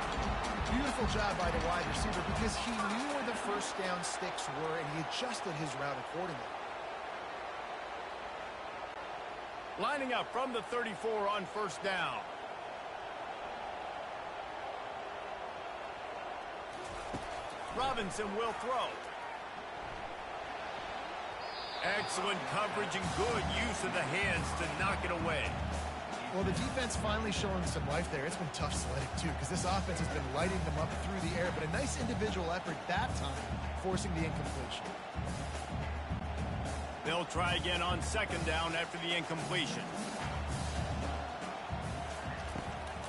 Speaker 3: Beautiful job by the wide receiver because he knew where the first down sticks were, and he adjusted his route accordingly.
Speaker 1: Lining up from the 34 on first down. Robinson will throw. Excellent coverage and good use of the hands to knock it away.
Speaker 3: Well, the defense finally showing some life there. It's been tough sledding, too, because this offense has been lighting them up through the air, but a nice individual effort that time, forcing the incompletion.
Speaker 1: They'll try again on second down after the incompletion.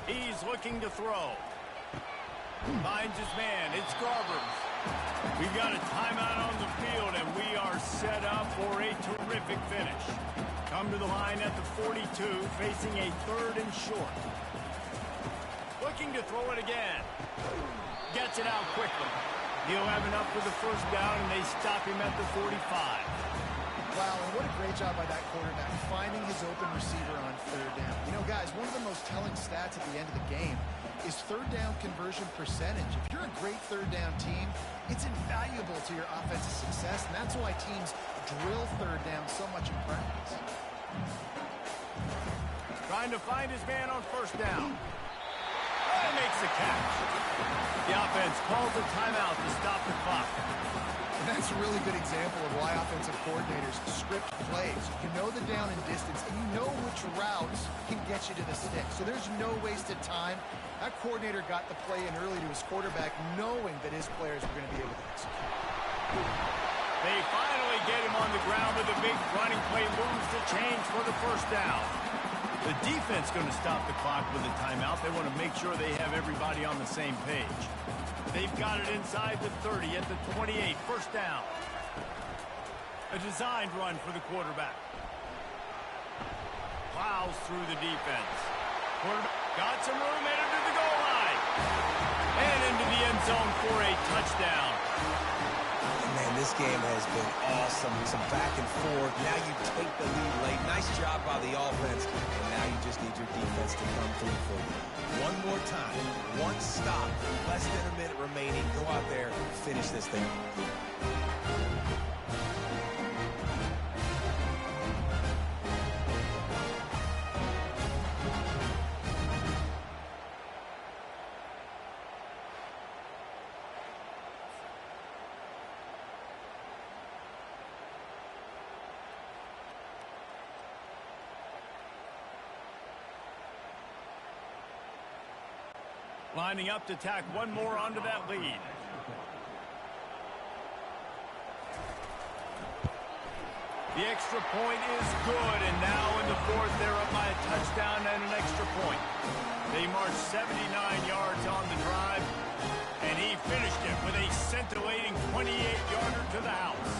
Speaker 1: He's looking to throw. Finds his man. It's Garber. We've got a timeout on the field, and we are set up for a terrific finish. Come to the line at the 42, facing a 3rd and short. Looking to throw it again. Gets it out quickly. He'll have enough for the first down, and they stop him at the 45.
Speaker 3: Wow, and what a great job by that quarterback, finding his open receiver on 3rd down. You know, guys, one of the most telling stats at the end of the game is 3rd down conversion percentage. If you're a great 3rd down team, it's invaluable to your offensive success, and that's why teams drill 3rd down so much in practice.
Speaker 1: Trying to find his man on 1st down. And makes the catch. The offense calls a timeout to stop the clock.
Speaker 3: And that's a really good example of why offensive coordinators script plays. You know the down and distance, and you know which routes can get you to the stick. So there's no wasted time. That coordinator got the play in early to his quarterback, knowing that his players were going to be able to execute.
Speaker 1: They finally get him on the ground with a big running play, moves the change for the 1st down. The defense going to stop the clock with a timeout. They want to make sure they have everybody on the same page. They've got it inside the 30 at the 28, 1st down. A designed run for the quarterback. Plows through the defense. Quarterback got some room, headed to the goal line. And into the end zone for a touchdown.
Speaker 2: Man, this game has been awesome. Some back and forth. Now you take the lead late. Nice job by the offense. And now you just need your defense to come through for you. One more time. One stop. Less than a minute remaining. Go out there and finish this thing.
Speaker 1: Lining up to tack one more onto that lead. The extra point is good, and now in the 4th, they're up by a touchdown and an extra point. They marched 79 yards on the drive, and he finished it with a scintillating 28-yarder to the house.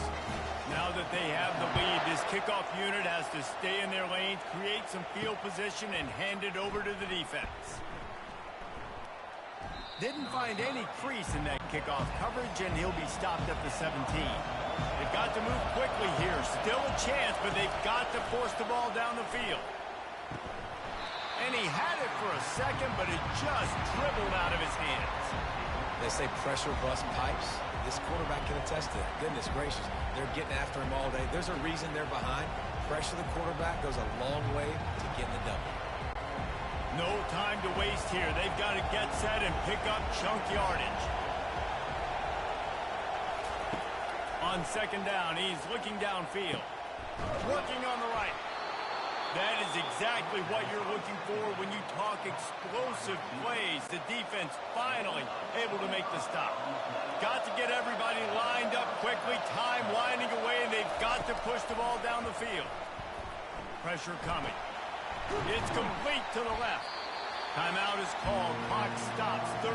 Speaker 1: Now that they have the lead, this kickoff unit has to stay in their lanes, create some field position, and hand it over to the defense. Didn't find any crease in that kickoff coverage, and he'll be stopped at the 17. They've got to move quickly here. Still a chance, but they've got to force the ball down the field. And he had it for a second, but it just dribbled out of his hands.
Speaker 2: They say pressure bust pipes. This quarterback can attest to that. Goodness gracious, they're getting after him all day. There's a reason they're behind. Pressure the quarterback goes a long way to getting the double.
Speaker 1: No time to waste here. They've got to get set and pick up chunk yardage. On 2nd down, he's looking downfield. Working on the right. That is exactly what you're looking for when you talk explosive plays. The defense finally able to make the stop. Got to get everybody lined up quickly. Time winding away, and they've got to push the ball down the field. Pressure coming. It's complete to the left. Timeout is called. Clock stops. 13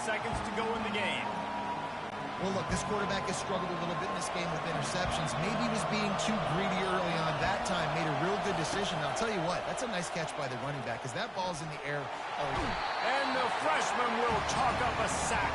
Speaker 1: seconds to go in the game.
Speaker 3: Well, look, this quarterback has struggled a little bit in this game with interceptions. Maybe he was being too greedy early on. That time made a real good decision. I'll tell you what, that's a nice catch by the running back because that ball's in the air.
Speaker 1: And the freshman will chalk up a sack.